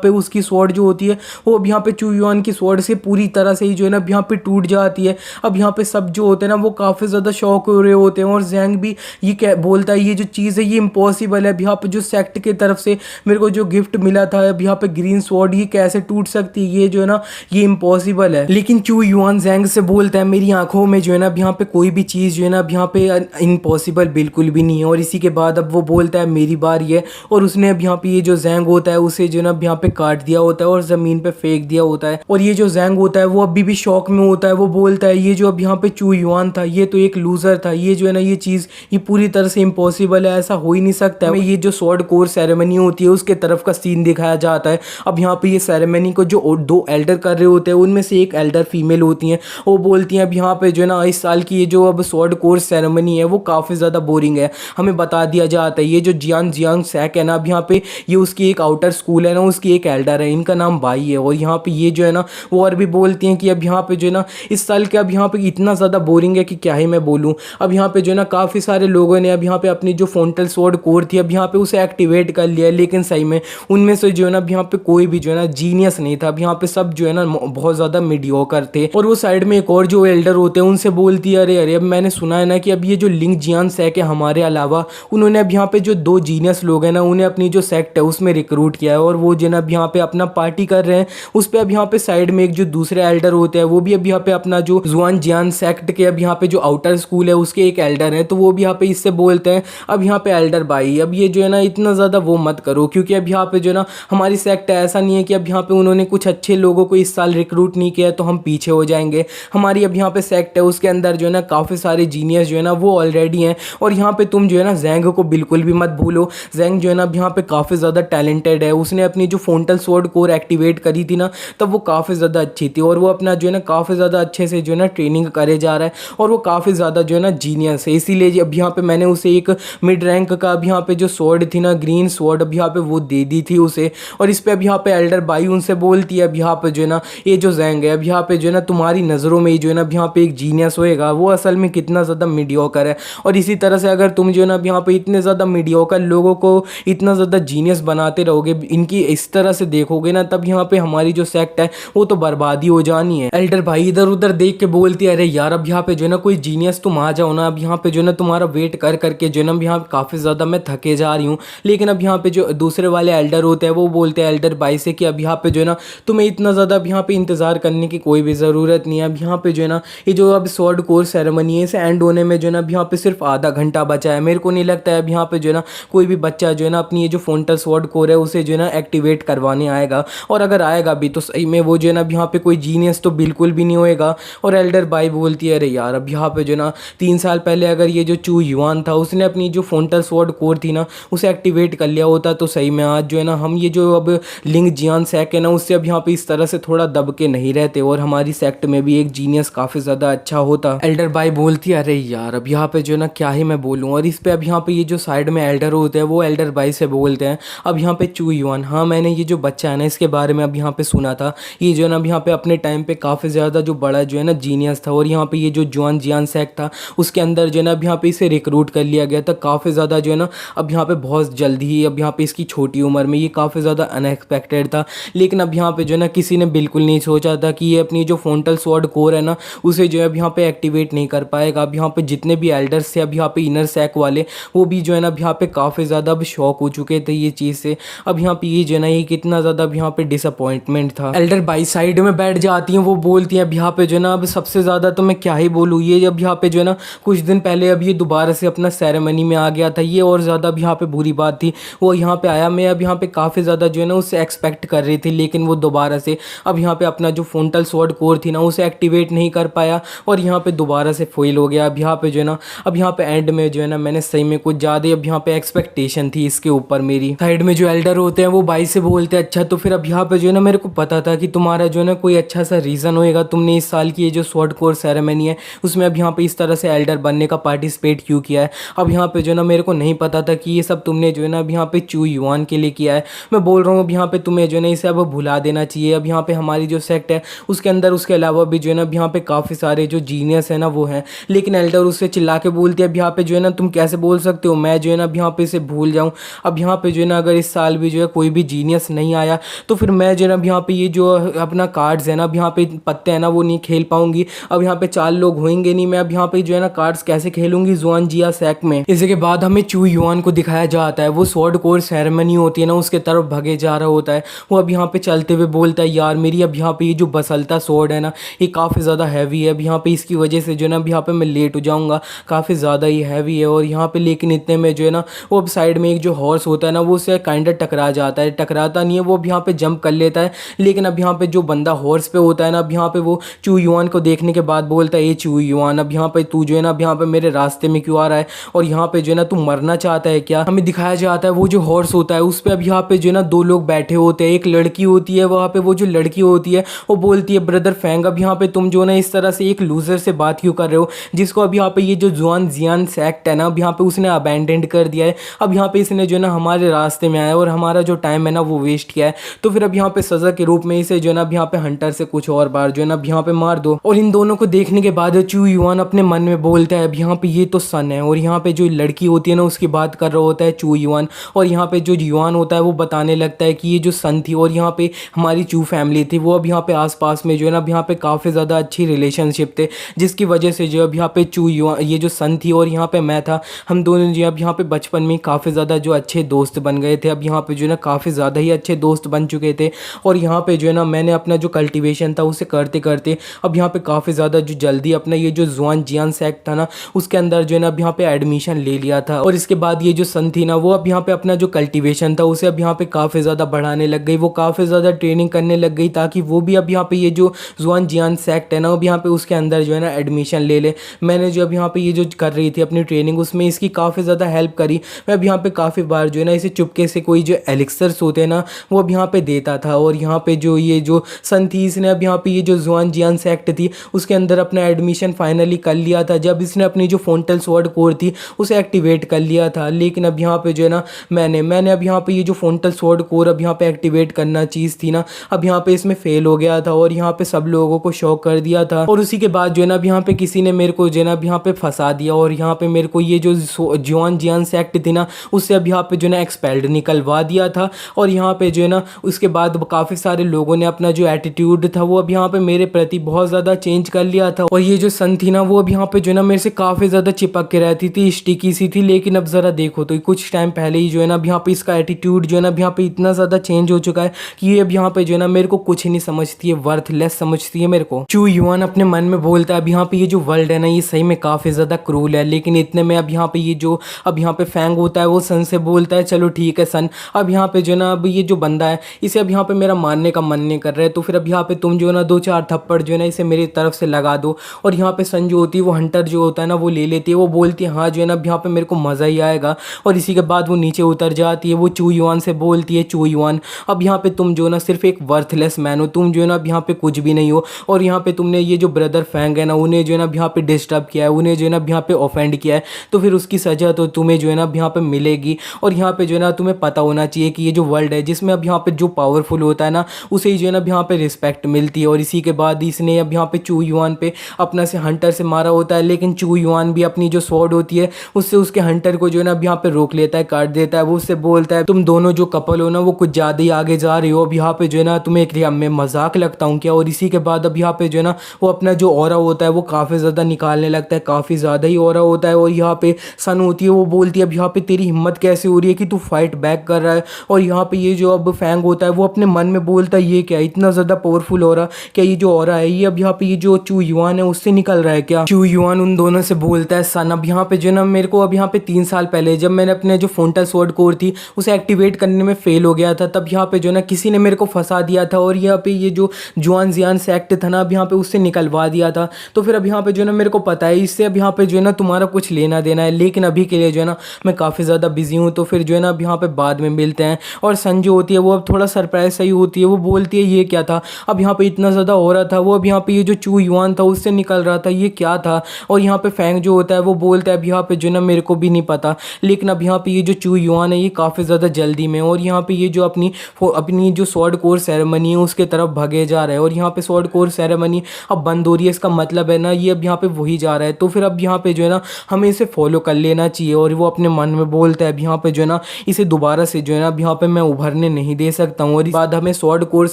पे उसकी स्वॉर्ड जो होती है वो अब यहाँ पे चू युआन की स्वॉर्ड से पूरी तरह से ही जो है ना अब यहाँ पे टूट जाती है। अब यहाँ पे सब जो होते हैं ना वो काफ़ी ज़्यादा शॉक हो रहे होते हैं और जैंग भी ये क्या बोलता है ये जो चीज़ है ये इम्पॉसिबल है। अब यहाँ पे जो सेक्ट की तरफ से मेरे को जो गिफ्ट मिला था अब यहाँ पे ग्रीन स्वॉर्ड ये कैसे टूट सकती है, ये जो है ना ये इम्पॉसिबल है। लेकिन चू युआन जैंग से बोलता है मेरी आंखों में जो है ना अब यहाँ पे कोई भी चीज़ जो है ना अब यहाँ पे इम्पॉसिबल बिल्कुल भी नहीं है। और इसी के बाद अब वो बोलता है मेरी बारी है और उसने अब यहाँ पे ये जो जैंग होता है उसे जो है ना अब यहाँ पे काट दिया होता है और ज़मीन पे फेंक दिया होता है। और ये जो जैंग होता है वो अभी भी शॉक में होता है। वो बोलता है ये जो अब यहाँ पे चू युआन था ये तो एक लूज़र था, ये जो है ना ये चीज़ ये पूरी तरह से इम्पॉसिबल है, ऐसा हो ही नहीं सकता है। ये जो स्वॉर्ड कोर सेरेमनी होती है उसके तरफ का सीन दिखाया जाता है। अब यहाँ पे ये सेरेमनी को जो दो एल्डर कर रहे होते हैं उनमें से एक एल्डर फीमेल होती हैं, वो बोलती हैं अब यहाँ पे जो है ना इस साल की ये जो अब स्वॉर्ड कोर सेरेमनी है वो काफ़ी ज़्यादा बोरिंग है। हमें बता दिया जाता है ये जो जियांग सैक है ना अब यहाँ पे ये उसकी एक आउटर स्कूल है ना उसकी एक एल्डर है, इनका नाम बाई है। और यहाँ पे ये जो है ना वो और भी बोलती हैं कि अब यहाँ पे जो है ना इस साल के अब यहाँ पे इतना ज़्यादा बोरिंग है कि क्या ही मैं बोलूँ। अब यहाँ पे जो है ना काफ़ी सारे लोगों ने अब यहाँ पे अपनी जो फ्रंटल स्वॉर्ड कोर थी अब यहाँ पे उसे एक्टिवेट कर लिया, लेकिन सही में उनमें से जो है ना अब यहाँ पे कोई भी जो है ना जीनियस नहीं था। अब यहाँ पे सब जो है ना बहुत ज़्यादा मीडियोकर थे। और वो साइड में एक और जो एल्डर होते हैं उनसे बोलती है अरे अरे अब मैंने सुना है ना कि अब ये जो लिंग जियान सैक है हमारे अलावा उन्होंने अब यहाँ पे जो 2 जीनियस लोग हैं ना उन्हें अपनी जो सेक्ट है उसमें रिक्रूट किया है और वो जो ना अब यहाँ पे अपना पार्टी कर रहे हैं। उस पर अब यहाँ पे साइड में एक जो दूसरे एल्डर होते हैं वो भी अब यहाँ पे अपना जो जुआन जियान सेक्ट के अब यहाँ पे जो आउटर स्कूल है उसके एक एल्डर है तो वो भी यहाँ पे इससे बोलते हैं अब यहाँ पे एल्डर भाई अब ये जो है ना इतना ज़्यादा वो मत करो, क्योंकि अब यहाँ पे जो है ना हमारी सेक्ट ऐसा नहीं है कि अब यहाँ पे उन्होंने कुछ अच्छे लोगों को इस साल रिक्रूट नहीं किया तो हम पीछे हो जाएंगे। हमारी अब यहाँ पे सेक्ट है उसके अंदर जो है ना काफ़ी सारे जीनियस जो है ना वो ऑलरेडी हैं और यहाँ पे तुम जो है ना जैंग को बिल्कुल भी मत भूलो। जैंग जो है ना अब यहाँ पे काफ़ी ज़्यादा टैलेंटेड है, उसने अपनी जो फ्रंटल स्वॉर्ड कोर एक्टिवेट करी थी ना तब वो काफ़ी ज़्यादा अच्छी थी और वो अपना जो है ना काफ़ी ज़्यादा अच्छे से जो है ना ट्रेनिंग करे जा रहा है और वो काफ़ी ज़्यादा जो है ना जीनियस है। इसीलिए अब यहाँ पे मैंने उसे एक मिड रैंक का अब यहाँ पे जो स्वॉर्ड थी ना ग्रीन स्वॉर्ड अब यहाँ पे वो दे दी थी उसे। और इस पे अब यहाँ पे एल्डर बाई उनसे बोलती है अब यहाँ पे जो है ना ये जो जैंग है अब यहाँ पे जो है ना तुम्हारी नज़रों में ही जो है ना अब यहाँ पे एक जीनियस होएगा, वो असल में कितना ज़्यादा मीडियोकर है। और इसी तरह से अगर तुम जो है ना अब यहाँ पे इतने ज़्यादा मीडियोकर लोगों को इतना ज़्यादा जीनियस बनाते रहोगे, इनकी इस तरह से देखोगे ना तब यहाँ पे हमारी जो सेक्ट है वो तो बर्बादी हो जानी है। एल्डर भाई इधर उधर देख के बोलती है अरे यार अब यहाँ पे जो है ना कोई जीनियस तुम आ जाओ ना, अब यहाँ पे जो है ना तुम्हारा वेट कर करके जो है ना यहाँ काफ़ी ज़्यादा मैं थके जा रही हूँ। लेकिन अब यहाँ पे जो दूसरे वाले एल्डर होते हैं वो बोलते हैं एल्डर भाई से कि अब यहाँ पे जो है ना तुम्हें इतना ज़्यादा अब यहाँ पे इंतज़ार करने की कोई भी ज़रूरत नहीं है। अब यहाँ पे जो है ना ये जो अब स्वॉर्ड कोर सेरेमनी है इसे एंड होने में जो है ना अब यहाँ पे सिर्फ आधा घंटा बचा है। मेरे को नहीं लगता है अब यहाँ पे जो है ना कोई भी बच्चा जो है ना अपनी ये जो फ्रंटल स्वॉर्ड कोर है उसे जो है ना एक्टिवेट करवाने आएगा, और अगर आएगा भी तो सही में वो जो है ना अब यहाँ पे कोई जीनियस तो बिल्कुल भी नहीं होएगा। और एल्डर बाई बोलती है अरे यार अब यहाँ पे जो है ना 3 साल पहले अगर ये जो चू युआन था उसने अपनी जो फ्रंटल स्वॉर्ड कोर थी ना उसे एक्टिवेट कर लिया होता तो सही में आज जो है ना हम ये जो अब लिंग जियान सैक है ना उससे अब यहाँ पे इस तरह से थोड़ा दब के नहीं रहते और हमारी सेक्ट में भी एक जीनियस काफ़ी ज़्यादा अच्छा होता। एल्डर बाई बोलती है अरे यार अब यहाँ पे जो है ना क्या ही मैं बोलूँ। और इस पे अब यहाँ पे ये जो साइड में एल्डर होते हैं वो एल्डर बाई से बोलते हैं अब यहाँ पे चू युआन, हाँ मैंने ये जो बच्चा है ना इसके बारे में अब यहाँ पे सुना था, ये जो है ना अब यहाँ पे अपने टाइम पे काफ़ी ज़्यादा जो बड़ा जो है ना जीनियस था और यहाँ पे ये जो जुआन जियान सैक था उसके अंदर जो है ना अब यहाँ पे इसे रिक्रूट कर लिया गया था काफ़ी ज़्यादा जो है ना अब यहाँ पे बहुत जल्दी ही अब यहाँ पे इसकी छोटी उम्र में ये काफ़ी ज़्यादा अनएक्सपेक्टेड था। लेकिन अब यहाँ पे जो है ना किसी ने बिल्कुल नहीं सोचा था कि ये अपनी जो फ्रंटल स्वॉर्ड कोर है ना उसे जो है अब यहाँ पे एक्टिवेट नहीं कर पाएगा। अब यहाँ पे जितने भी एल्डर्स थे अब यहाँ पे इनर सैक वाले वो भी जो है ना अब यहाँ पे काफ़ी ज़्यादा अब शॉक हो चुके थे ये चीज़ से। अब यहाँ पे ये जो है ना ये कितना ज़्यादा अब यहाँ पे डिसअपॉइंटमेंट था। एल्डर बाई साइड में बैठ जाती हैं, वो बोलती हैं अब यहाँ पे जो है ना अब सबसे ज़्यादा तो मैं क्या ही बोलूँ, ये अब यहाँ पे जो है ना कुछ दिन पहले अब ये दोबारा से अपना सेरेमनी में आ गया था, ये और ज़्यादा अब यहाँ पे बुरी बात थी। वो यहाँ पे आया, मैं अब यहाँ पे काफ़ी ज़्यादा जो है ना उससे एक्सपेक्ट कर रही थी, लेकिन वो दोबारा से अब यहाँ पे अपना जो फ्रंटल स्वॉर्ड कोर थी ना उसे एक्टिवेट नहीं कर पाया और यहाँ पे दोबारा से फेल हो गया। अब यहाँ पे जो है ना अब यहाँ पे एंड में जो है ना मैंने सही में कुछ ज़्यादा अब यहाँ पे एक्सपेक्टेशन थी इसके ऊपर मेरी। साइड में जो एल्डर होते हैं वो भाई से बोलते हैं अच्छा तो फिर अब यहाँ पे जो है ना मेरे को पता था कि तुम्हारा जो है ना कोई अच्छा सा रीज़न होएगा, तुमने इस साल की ये जो स्वॉर्ड कोर सेरेमनी है उसमें अब यहाँ पे इस तरह से एल्डर बनने का पार्टिसिपेट क्यों किया है। अब यहाँ पे जो है ना मेरे को नहीं पता था कि ये सब तुमने जो है ना अब यहाँ पे चू युआन के लिए किया है। मैं बोल रहा हूँ अब यहाँ पे तुम्हें जो है ना इसे अब भुला देना चाहिए। अब यहाँ पे हमारी जो सेक्ट है उसके अंदर उसके अलावा भी जो है ना अब यहाँ पे काफ़ी सारे जो जीनियस है ना वो हैं। लेकिन एल्डर उससे चिल्ला के बोलती है अब यहाँ पे जो है ना तुम कैसे बोल सकते हो, मैं जो है ना अब यहाँ पे इसे भूल जाऊँ। अब अब यहाँ पे जो है ना अगर इस साल भी जो है कोई भी जीनियस नहीं आया तो फिर मैं जो है ना अब यहाँ पे ये जो अपना कार्ड्स है ना अब यहाँ पे पत्ते हैं ना वो नहीं खेल पाऊंगी। अब यहाँ पे 4 लोग होंगे नहीं, मैं अब यहाँ पे जो है ना कार्ड्स कैसे खेलूंगी जुआन जिया सैक में। इसके बाद हमें चू युआन को दिखाया जाता है, वो स्वॉर्ड कोर सेरेमनी होती है ना उसके तरफ भगे जा रहा होता है। वो अब यहाँ पे चलते हुए बोलता है यार मेरी अब यहाँ पे ये जो बसलता स्वॉर्ड है ना ये काफ़ी ज़्यादा हैवी है, अब यहाँ पे इसकी वजह से जो है ना अब यहाँ पे मैं लेट हो जाऊँगा, काफ़ी ज़्यादा ही हैवी है। और यहाँ पे लेकिन इतने में जो है ना वो अब साइड में एक जो हॉर्स होता है ना वो उससे काइंड टकरा जाता है, टकराता नहीं है, वो अब यहाँ पे जंप कर लेता है। लेकिन अब यहाँ पे जो बंदा हॉर्स पे होता है ना अब यहाँ पे वो चू युआन को देखने के बाद बोलता है ये चू युआन अब यहाँ पे तू जो है ना अब यहाँ पे मेरे रास्ते में क्यों आ रहा है और यहाँ पे जो है ना तू मरना चाहता है क्या। हमें दिखाया जाता है वो जो हॉर्स होता है उस पर अब यहाँ पे जो है ना 2 लोग बैठे होते हैं, एक लड़की होती है वहाँ पे, वो जो लड़की होती है वो बोलती है ब्रदर फैंग अब यहाँ पे तुम जो ना इस तरह से एक लूजर से बात क्यों कर रहे हो जिसको अब यहाँ पे ये जो जुआन जियान सेक्ट है ना अब यहाँ पे उसने अबैंडेंड कर दिया है। अब यहाँ पे इसने जो है ना हमारे रास्ते में आया और हमारा जो टाइम है ना वो वेस्ट किया है, तो फिर अब यहाँ पे सज़ा के रूप में इसे जो है ना अब यहाँ पे हंटर से कुछ और बार जो है ना अब यहाँ पे मार दो। और इन दोनों को देखने के बाद चू युआन अपने मन में बोलता है अब यहाँ पे ये तो सन है, और यहाँ पे जो लड़की होती है ना उसकी बात कर रहा होता है चू युआन, और यहाँ पे जो युआन होता है वो बताने लगता है कि ये जो सन थी और यहाँ पे हमारी चू फैमिली थी वो अब यहाँ पे आसपास में जो है ना अब यहाँ पे काफ़ी ज़्यादा अच्छी रिलेशनशिप थे, जिसकी वजह से जो अब यहाँ पे चू युआन ये जो सन थी और यहाँ पे मैं था, हम दोनों जो अब यहाँ पे बचपन में काफ़ी ज़्यादा जो अच्छे दोस्त बन गए थे। अब यहाँ पे जो है ना काफ़ी ज़्यादा ही अच्छे दोस्त बन चुके थे, और यहाँ पे जो है ना मैंने अपना जो कल्टीवेशन था उसे करते करते अब यहाँ पे काफ़ी ज़्यादा जो जल्दी अपना ये जो जुआन जियान सेक्ट था ना उसके अंदर जो है ना अब यहाँ पे एडमिशन ले लिया था। और इसके बाद ये जो सन थी ना वो अब यहाँ पे अपना जो कल्टीवेशन था उसे अब यहाँ पे काफ़ी ज़्यादा बढ़ाने लग गई, वो काफ़ी ज़्यादा ट्रेनिंग करने लग गई ताकि वो भी अब यहाँ पे ये जो जुआन जियान सेक्ट है ना अब यहाँ पे उसके अंदर जो है ना एडमिशन ले ले। मैंने जो अब यहाँ पे ये जो कर रही थी अपनी ट्रेनिंग उसमें इसकी काफ़ी ज़्यादा हेल्प करी। मैं अब यहाँ पे काफ़ी बार जो है ना इसे चुपके से कोई जो एलिक्सर्स होते हैं ना वो अब यहाँ पे देता था, और यहाँ पे जो ये जो सन थी इसने अब यहाँ पे ये जो जुआन जियान सेक्ट थी उसके अंदर अपना एडमिशन फाइनली कर लिया था जब इसने अपनी जो फोंटल स्वॉर्ड कोर थी उसे एक्टिवेट कर लिया था। लेकिन अब यहाँ पे जो है ना मैंने अब यहाँ पे ये जो फोंटल स्वॉर्ड कोर अब यहाँ पे एक्टिवेट करना चीज़ थी ना अब यहाँ पे इसमें फेल हो गया था, और यहाँ पे सब लोगों को शॉक कर दिया था। और उसी के बाद जो है ना अब यहाँ पे किसी ने मेरे को जो है ना अब यहाँ पे फंसा दिया, और यहाँ पे मेरे को ये जो जुआन जियान सेक्ट थी ना उससे अब यहाँ पे जो है ना एक्सपेल्ड निकलवा दिया था। और यहाँ पे जो है ना उसके बाद काफ़ी सारे लोगों ने अपना जो एटीट्यूड था वो अब यहाँ पे मेरे प्रति बहुत ज़्यादा चेंज कर लिया था, और ये जो सन थी ना वो अब यहाँ पे जो है ना मेरे से काफ़ी ज़्यादा चिपक के रहती थी, स्टिकी सी थी। लेकिन अब ज़रा देखो तो कुछ टाइम पहले ही जो है ना अब यहाँ पे इसका एटीट्यूड जो है ना अब यहाँ पे इतना ज़्यादा चेंज हो चुका है कि ये अब यहाँ पे जो है ना मेरे को कुछ नहीं समझती है, वर्थलेस समझती है मेरे को। चू युआन अपने मन में बोलता है अब यहाँ पे ये जो वर्ल्ड है ना ये सही में काफ़ी ज़्यादा क्रूल है। लेकिन इतने में अब यहाँ पे ये जो अब यहाँ पे फैंग होता है वो सन से बोलता है चलो ठीक है सन, अब यहाँ पे जो है ना अब ये जो बंदा है इसे अब यहाँ पे मेरा मारने का मन नहीं कर रहा है, तो फिर अब यहाँ पे तुम जो है ना 2-4 थप्पड़ जो है ना इसे मेरी तरफ से लगा दो। और यहाँ पे सन जो होती है वो हंटर जो होता है ना वो ले लेती है, वो बोलती है हाँ जो है ना अब यहाँ पे मेरे को मज़ा ही आएगा। और इसी के बाद वो नीचे उतर जाती है, वो चू युआन से बोलती है चू युआन अब यहाँ पे तुम जो है ना सिर्फ एक वर्थलेस मैन हो, तुम जो है ना अब यहाँ पे कुछ भी नहीं हो, और यहाँ पे तुमने ये जो ब्रदर फैंग है ना उन्हें जो है ना अब यहाँ पे डिस्टर्ब किया है, उन्हें जो है ना अब यहाँ पे ऑफेंड किया है, तो फिर उसकी सज़ा तो तुम्हें जो है ना अब यहाँ पे मिलेगी। और यहाँ पे जो है ना तुम्हें पता होना चाहिए कि ये जो वर्ल्ड है जिसमें अब यहाँ पे जो पावरफुल होता है ना उसे ही जो है ना अब यहाँ पे रिस्पेक्ट मिलती है। और इसी के बाद इसने अब यहाँ पे चू युआन पे अपना से हंटर से मारा होता है, लेकिन चू युआन भी अपनी जो स्वॉर्ड होती है उससे उसके हंटर को जो है ना अब यहाँ पे रोक लेता है, काट देता है। वो उससे बोलता है तुम दोनों जो कपल हो ना वो कुछ ज़्यादा ही आगे जा रही हो, अब यहाँ पे जो है ना तुम्हें एक मैं मजाक लगता हूँ क्या। और इसी के बाद अब यहाँ पे जो है ना वो अपना जो ऑरा होता है वो काफ़ी ज़्यादा निकालने लगता है, काफ़ी ज़्यादा ही ऑरा होता है। और यहाँ पे सन होती है वो बोलती है अब यहाँ पे तेरी हिम्मत कैसे हो रही है कि तू फाइट बैक कर रहा है। और यहाँ पे ये जो अब फैंग होता है वो अपने मन में बोलता है ये क्या इतना ज़्यादा पावरफुल हो रहा, क्या ये जो ऑरा है ये अब यहाँ पे ये जो चू युआन है उससे निकल रहा है क्या। चू युआन उन दोनों से बोलता है सन अब यहाँ पे जो ना मेरे को अब यहाँ पे 3 साल पहले जब मैंने अपने जो फोंटल स्वॉर्ड कोर थी उसे एक्टिवेट करने में फेल हो गया था, तब यहाँ पे जो ना किसी ने मेरे को फंसा दिया था, और यहाँ पे ये जो जुआन जियान सेक्ट था ना अब यहाँ पे उससे निकलवा दिया था। तो फिर अब यहाँ पे जो ना मेरे को पता है इससे अब यहाँ पे जो है ना तुम्हारा कुछ लेना देना है, लेकिन अभी के लिए जो है ना मैं काफ़ी ज़्यादा बिजी हूँ, तो फिर जो है ना अब यहाँ पे बाद में मिलते हैं। और सन जो होती है वो अब थोड़ा सरप्राइज सही होती है, वो बोलती है ये क्या था, अब यहाँ पे इतना ज़्यादा हो रहा था, वो अब यहाँ पे ये जो चू युआन था उससे निकल रहा था, ये क्या था। और यहाँ पे फैंग जो होता है वो बोलता है अब यहाँ पे जो ना मेरे को भी नहीं पता, लेकिन अब यहाँ पे ये जो चू युआन है ये काफ़ी ज़्यादा जल्दी में, और यहाँ पे ये जो अपनी जो स्वॉर्ड कोर सेरेमनी है उसके तरफ भागे जा रहा है। और यहाँ पे स्वॉर्ड कोर सेरेमनी अब बंद हो रही है, इसका मतलब है ना ये अब यहाँ पे वही जा रहा है, तो फिर अब यहाँ पे जो है ना हमें इसे फॉलो कर लेना चाहिए। और वो अपने मन में बोलता है अब यहाँ पे जो है ना इसे दोबारा से जो है ना अब यहाँ पे मैं उभरने नहीं दे सकता हूँ। और इस बाद हमें स्वॉर्ड कोर्स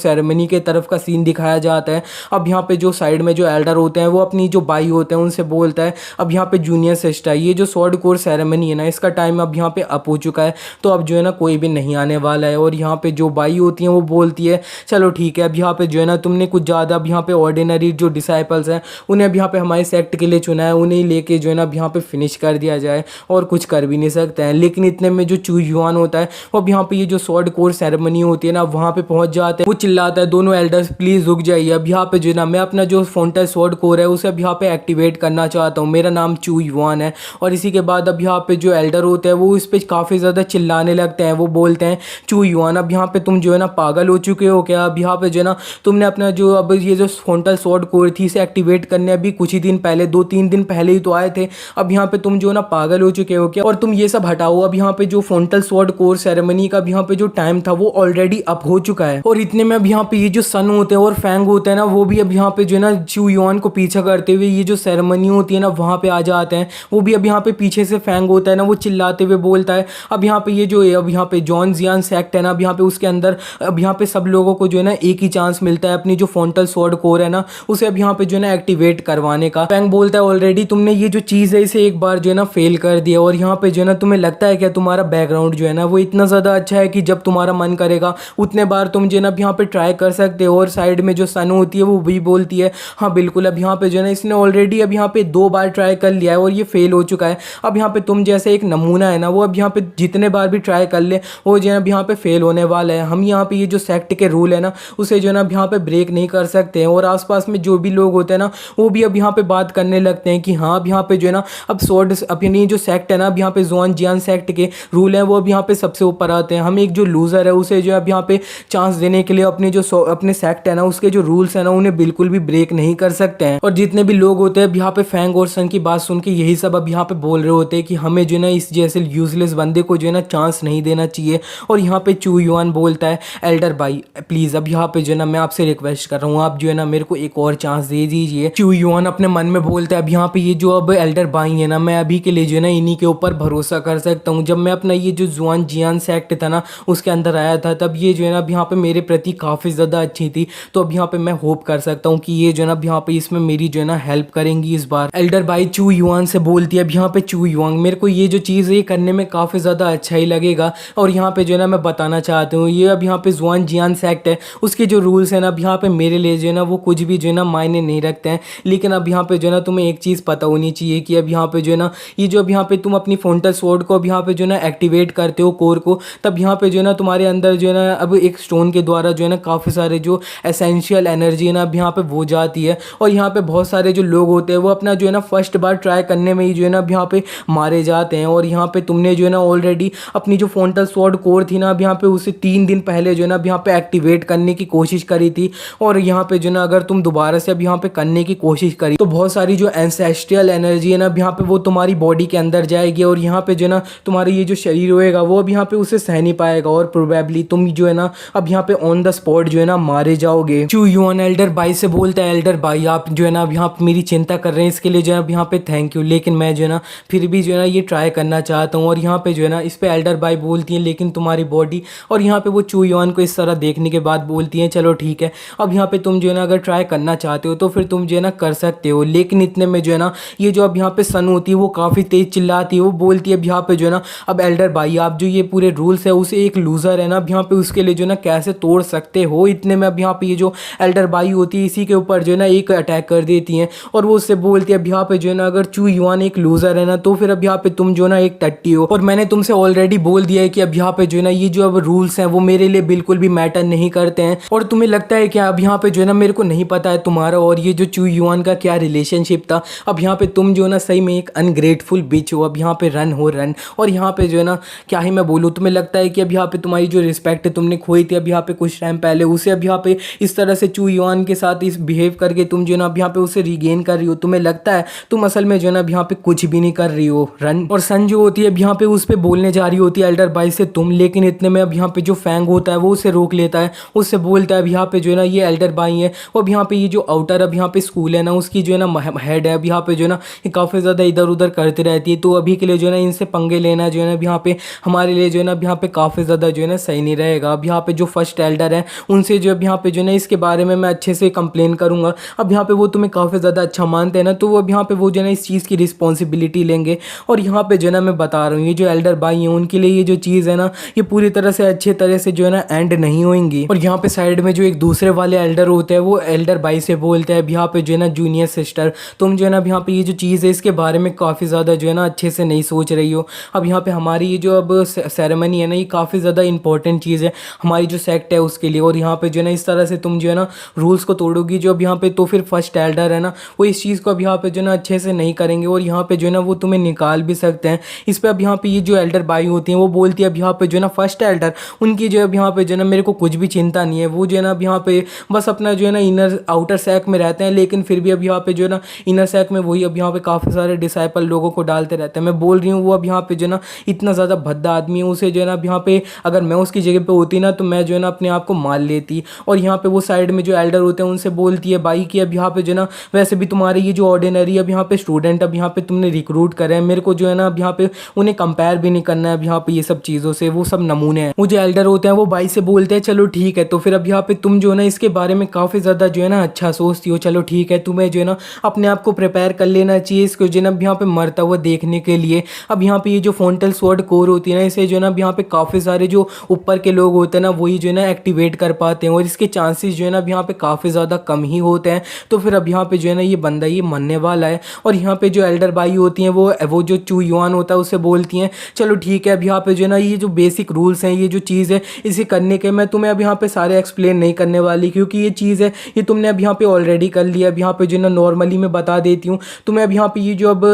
सेरेमनी के तरफ का सीन दिखाया जाता है। अब यहाँ पे जो साइड में जो एल्डर होते हैं वो अपनी जो बाई होते हैं उनसे बोलता है अब यहाँ पे जूनियर सिस्टर, ये जो स्वॉर्ड कोर्स सेरेमनी है ना इसका टाइम अब यहाँ पे अप हो चुका है, तो अब जो है ना कोई भी नहीं आने वाला है। और यहाँ पे जो बाई होती है वो बोलती है चलो ठीक है, अब यहाँ पे जो है ना तुमने कुछ ज़्यादा अब यहाँ पे ऑर्डिनरी जो डिसाइपल्स हैं उन्हें अब यहाँ पे हमारे सेक्ट के लिए चुना है, उन्हें लेके जो है ना अब यहाँ पे फिनिश कर दिया जाए और कुछ कर भी नहीं सकते हैं। लेकिन इतने में जो चू युआन होता है वो अब यहाँ पे ये जो स्वॉर्ड कोर्स सेरेमनी होती है ना वहाँ पे पहुँच जाता है। वो चिल्लाता है दोनों एल्डर्स प्लीज़ रुक जाइए, अब यहाँ पे जो है ना मैं अपना जो फोंटल स्वॉर्ड कोर है उसे अब यहाँ पे एक्टिवेट करना चाहता हूँ, मेरा नाम चू युआन है। और इसी के बाद अब यहाँ पे जो एल्डर होते हैं वो इस पर काफ़ी ज़्यादा चिल्लाने लगते हैं। वो बोलते हैं चू युआन अब यहाँ पे तुम जो है ना पागल हो चुके हो क्या, अब यहाँ पे जो है ना तुमने अपना जो अब ये जो फोंटल स्वॉर्ड कोर थी इसे एक्टिवेट करने अभी कुछ ही दिन पहले 2-3 दिन पहले ही तो आए थे, अब यहाँ पे तुम जो है ना पागल हो चुके हो क्या। और तुम ये सब हटाओ, अब यहाँ पे जो फोंटल स्वॉर्ड कोर सेरेमनी का अब यहाँ पे जो टाइम था वो ऑलरेडी अप हो चुका है। और इतने में अब यहाँ पे ये जो सन होते हैं और फैंग होते हैं ना वो भी अब यहाँ पे जो है ना चू युआन को पीछा करते हुए ये जो सेरेमनी होती है ना वहाँ पे आ जाते हैं। वो भी अब यहाँ पे पीछे से फैंग होता है ना वो चिल्लाते हुए बोलता है अब यहाँ पे ये जो अब यहाँ पे जॉन जियान सेक्ट है ना अब यहाँ पे उसके अंदर अब यहाँ पे सब लोगों को जो है ना एक ही चांस मिलता है अपनी जो फोंटल स्वॉर्ड कोर है ना उसे अब यहाँ पे जो है ना एक्टिवेट करवाने का। फैंग बोलता है ऑलरेडी तुमने ये जो चीज़ है इसे एक बार जो है ना फेल कर दिया, और यहाँ पे जो है ना तुम्हें लगता है क्या तुम्हारा बैकग्राउंड जो है ना वो इतना ज़्यादा अच्छा है कि जब तुम्हारा मन करेगा उतने बार तुम जो है ना अब यहाँ पे ट्राई कर सकते हो। और साइड में जो सन होती है वो भी बोलती है हाँ बिल्कुल, अब यहाँ पे जो है ना इसने ऑलरेडी अब यहाँ पे 2 बार ट्राई कर लिया है और ये फेल हो चुका है, अब यहाँ पे तुम जैसे एक नमूना है ना वो अब यहाँ पे जितने बार भी ट्राई कर ले वो जो है अब यहाँ पे फेल होने वाला है। हम यहाँ पे ये जो सेक्ट के रूल है ना उसे जो है ना अब यहाँ पे ब्रेक नहीं कर सकते हैं। और आसपास में जो भी लोग होते हैं ना वो भी अब यहाँ पे बात करने लगते हैं कि हाँ अब यहाँ पे जो है ना अब स्वॉर्ड अपनी जो सेक्ट है ना अब यहाँ पे जॉन जियान सेक्ट के रूल है वो अब यहाँ पे सबसे ऊपर आते हैं। हम एक जो लूज़र है उसे जो है अब यहाँ पे चांस देने के लिए अपनी जो अपने सेक्ट है ना उसके जो रूल्स है ना उन्हें बिल्कुल भी ब्रेक नहीं कर सकते हैं। और जितने भी लोग होते हैं अब यहाँ पे फैंग और सन की बात सुन के यही सब अब यहाँ पे बोल रहे होते हैं कि हमें जो है ना इस जैसे यूजलेस बंदे को जो है ना चांस नहीं देना चाहिए। और यहाँ पे चू युआन बोलता है एल्डर भाई प्लीज़ अब यहाँ पे जो है ना मैं आपसे रिक्वेस्ट कर रहा हूँ आप जो है ना मेरे को एक और चांस दे दीजिए। चू युआन अपने मन में बोलता है अब यहाँ पे ये जो अब एल्डर भाई है ना मैं अभी के लिए जो है ना इन्हीं के ऊपर भरोसा कर सकता हूँ। जब मैं अपना ये जो जॉन जियान सेक्ट था ना उसके अंदर आया था तब ये जो है ना अब यहाँ पे मेरे प्रति काफ़ी ज़्यादा अच्छी थी, तो अब यहाँ पे मैं होप कर सकता हूँ कि ये जो है ना अब यहाँ पे इसमें मेरी जो है ना हेल्प करेंगी इस बार। एल्डर भाई चू युआन से बोलती है अब यहाँ पे चू युआन मेरे को ये जो चीज़ है ये करने में काफ़ी ज़्यादा अच्छा ही लगेगा। और यहाँ पे जो है ना मैं बताना चाहती हूँ ये अब यहाँ पे जॉन जियान सेक्ट है उसके जो रूल्स हैं ना अब यहाँ पे मेरे लिए जो है ना वो कुछ भी जो है ना मायने नहीं रखते हैं। लेकिन अब यहाँ पे जो है ना तुम्हें एक चीज़ पता होनी चाहिए कि अब यहाँ पे जो है ना ये जो अब यहाँ पे तुम अपनी फोंटल स्वॉर्ड को अब यहाँ पे जो है ना एक्टिवेट करते हो कोर को, तब यहाँ पे जो है ना तुम्हारे अंदर जो है ना अब एक स्टोन के द्वारा जो है ना काफ़ी सारे जो एसेंशियल एनर्जी है ना अब यहाँ पे वो जाती है। और यहाँ पे बहुत सारे जो लोग होते हैं वो अपना जो है ना फर्स्ट बार ट्राई करने में ही जो है ना अब यहाँ पे मारे जाते हैं। और यहाँ पे तुमने जो है ना ऑलरेडी अपनी जो फोंटल स्वॉर्ड कोर थी ना अब यहाँ पे उसे 3 दिन पहले जो है ना अब यहाँ पे एक्टिवेट करने की कोशिश करी थी। और यहाँ पे जो है ना अगर तुम दोबारा से अब यहाँ पे करने की कोशिश करी तो बहुत सारी जो एंसेस्ट्रियल एनर्जी है ना अब यहाँ पे वो तुम्हारी बॉडी के अंदर जाएगी और यहाँ पे जो है ना तुम्हारा ये जो शरीर होएगा वो अब यहाँ पे उसे सह नहीं पाएगा और प्रोबेबली तुम जो है ना अब यहाँ पे ऑन द स्पॉट जो है ना मारे जाओगे। चू युआन एल्डर भाई से बोलता है एल्डर भाई आप जो है ना अब यहाँ पे मेरी चिंता कर रहे हैं इसके लिए जो है अब यहाँ पे थैंक यू, लेकिन मैं जो है ना फिर भी जो है ना ये ट्राई करना चाहता हूँ। और यहाँ पे जो है ना इस पे एल्डर भाई बोलती है लेकिन तुम्हारी बॉडी, और यहाँ पे वो चू युआन को इस तरह देखने के बाद बोलती हैं चलो ठीक है अब यहाँ पे तुम जो है ना अगर ट्राई करना चाहते हो तो फिर तुम जो है ना कर सकते हो। लेकिन इतने में जो है ना ये जो अब यहाँ पे सन होती है वो काफ़ी तेज चिल्लाती है, वो बोलती है अब यहाँ पे जो है ना अब एल्डर भाई आप जो ये पूरे रूल्स है उसे एक लूज़र है ना अब यहाँ पे उसके लिए जो है ना कैसे तोड़ सकते हो। इतने में अब यहाँ पे ये जो एल्डर भाई होती है इसी के ऊपर जो है ना एक अटैक कर देती हैं और वो उससे बोलती है अब यहाँ पे जो है ना अगर चू युआन एक लूज़र है ना तो फिर अब यहाँ पे तुम जो है ना एक टट्टी हो। और मैंने तुमसे ऑलरेडी बोल दिया है कि अब यहाँ पे जो है ना ये जो अब रूल्स हैं वो मेरे लिए बिल्कुल भी मैटर नहीं करते हैं। और तुम्हें लगता है कि अब यहाँ पे जो है ना मेरे को नहीं पता है तुम्हारा और ये जो चू युआन का क्या रिलेशनशिप था। अब यहाँ पे तुम जो है ना सही में एक अनग्रेटफुल बिच हो, अब यहाँ पे रन हो रन। और यहाँ पे जो है ना क्या ही मैं बोलूँ, तुम्हें लगता है कि अब यहाँ पे तुम्हारी जो रिस्पेक्ट है तुमने खोई थी अब यहाँ पे कुछ टाइम पहले, उसे अब यहाँ पे इस तरह से चू युआन के साथ इस बिहेव करके तुम जो है ना अब यहाँ पे उसे रिगेन कर रही हो। तुम्हें लगता है तुम असल में जो है ना अब यहाँ पे कुछ भी नहीं कर रही हो रन। और सन जो होती है अब यहाँ पे उस पर बोलने जा रही होती है एल्डर भाई से तुम, लेकिन इतने में अब यहाँ पे जो फैंग होता है वो उसे रोक लेता है, उससे बोलता है अब यहाँ पे जो है ना ये एल्डर भाई है वो अब यहाँ पे ये जो आउटर अब यहाँ पे स्कूल है ना उसकी जो है ना हेड है अब यहाँ पे जो है ना ये काफ़ी ज़्यादा इधर उधर करती रहती है, तो अभी के लिए जो है ना इनसे पंगे लेना जो है ना अब यहाँ पे हमारे लिए जो है ना अब यहाँ पे काफ़ी ज़्यादा जो है ना सही नहीं रहेगा। अब यहाँ पे जो फर्स्ट एल्डर है उनसे जो अब यहाँ पे जो है ना इसके बारे में मैं अच्छे से कंप्लेन करूँगा। अब यहाँ पे वो तुम्हें काफ़ी ज़्यादा अच्छा मानते हैं ना, तो वो अब यहाँ पे वो जो है ना इस चीज़ की रिस्पॉन्सिबिलिटी लेंगे। और यहाँ पे जो है ना मैं बता रहा हूँ, ये जो एल्डर भाई हैं उनके लिए ये जो चीज़ है ना ये पूरी तरह से अच्छे तरह से जो है ना एंड नहीं होंगी। और यहाँ पे साइड में जो एक दूसरे वाले एल्डर होते हैं वो एल्डर भाई से बोलते हैं अब यहाँ पे जो है ना जूनियर सिस्टर तुम जो है ना अब यहाँ पे ये जो चीज़ है इसके बारे में काफ़ी ज़्यादा जो है ना अच्छे से नहीं सोच रही हो। अब यहाँ पे हमारी ये जो अब सेरेमनी है ना ये काफ़ी ज़्यादा इंपॉर्टेंट चीज़ है हमारी जो सेक्ट है उसके लिए। और यहाँ पे जो है ना इस तरह से तुम जो है ना रूल्स को तोड़ोगी जो अब यहाँ पे, तो फिर फर्स्ट एल्डर है ना वो इस चीज़ को अब यहाँ पे जो है ना अच्छे से नहीं करेंगे और यहाँ पे जो है ना वो तुम्हें निकाल भी सकते हैं। इस पर अब यहाँ पे ये जो एल्डर बाई होती हैं वो बोलती है अब यहाँ पे जो है ना फर्स्ट एल्डर उनकी जो अब यहाँ पे जो है ना मेरे को कुछ भी चिंता नहीं है, वो जो है ना अब यहाँ पे बस अपना जो है ना इनर आउटर सैक में रहते हैं, लेकिन फिर भी अब यहाँ पे जो है ना इनर सैक में वही अब यहाँ पे काफ़ी सारे डिसाइपल लोगों को डालते रहते हैं। मैं बोल रही हूँ वो अब यहाँ पे जो है ना इतना ज़्यादा भद्दा आदमी है, उसे जो है ना अब यहाँ पे अगर मैं उसकी जगह पे होती ना तो मैं जो है ना अपने आप को मार लेती। और यहाँ पे वो साइड में जो एल्डर होते हैं उनसे बोलती है भाई कि अब यहाँ पे जो है ना वैसे भी तुम्हारे ये जो ऑर्डिनरी अब यहाँ पे स्टूडेंट अब यहाँ पे तुमने रिक्रूट करे हैं, मेरे को जो है ना अब यहाँ पे उन्हें कंपेयर भी नहीं करना है अब यहाँ पे ये सब चीज़ों से, वो सब नमूने हैं। वो जो एल्डर होते हैं वो भाई से बोलते हैं चलो ठीक है, तो फिर अब यहाँ पे तुम जो है ना इसके बारे में काफ़ी ज़्यादा जो है ना अच्छा सोचती हो, चलो ठीक है तुम्हें जो है ना अपने आप को प्रिपेयर कर लेना चाहिए इसको जो है ना अब यहाँ पे मरता हुआ देखने के लिए। अब यहाँ पे ये जो फोंटल स्वॉर्ड कोर होती है ना इसे जो है ना अब यहाँ पे काफ़ी सारे जो ऊपर के लोग होते हैं ना वही जो है ना एक्टिवेट कर पाते हैं और इसके चांसेस जो है ना अब यहाँ पे काफ़ी ज़्यादा कम ही होते हैं। तो फिर अब यहाँ पे जो है ना ये बंदा ये मरने वाला है। और यहाँ पे जो एल्डर बाई होती हैं वो जो चू युआन होता है उससे बोलती हैं चलो ठीक है अब यहाँ पे जो है ना ये जो बेसिक रूल्स हैं ये जो चीज़ है इसे करने के मैं तुम्हें अब यहाँ पे सारे एक्सप्लेन नहीं करने वाली, क्योंकि ये चीज़ है ये तुमने अब यहाँ पे ऑलरेडी कर लिया। अब यहाँ पे जो है ना नॉर्मली मैं बता देती हूँ तुम्हें। अब यहाँ पे ये जो अब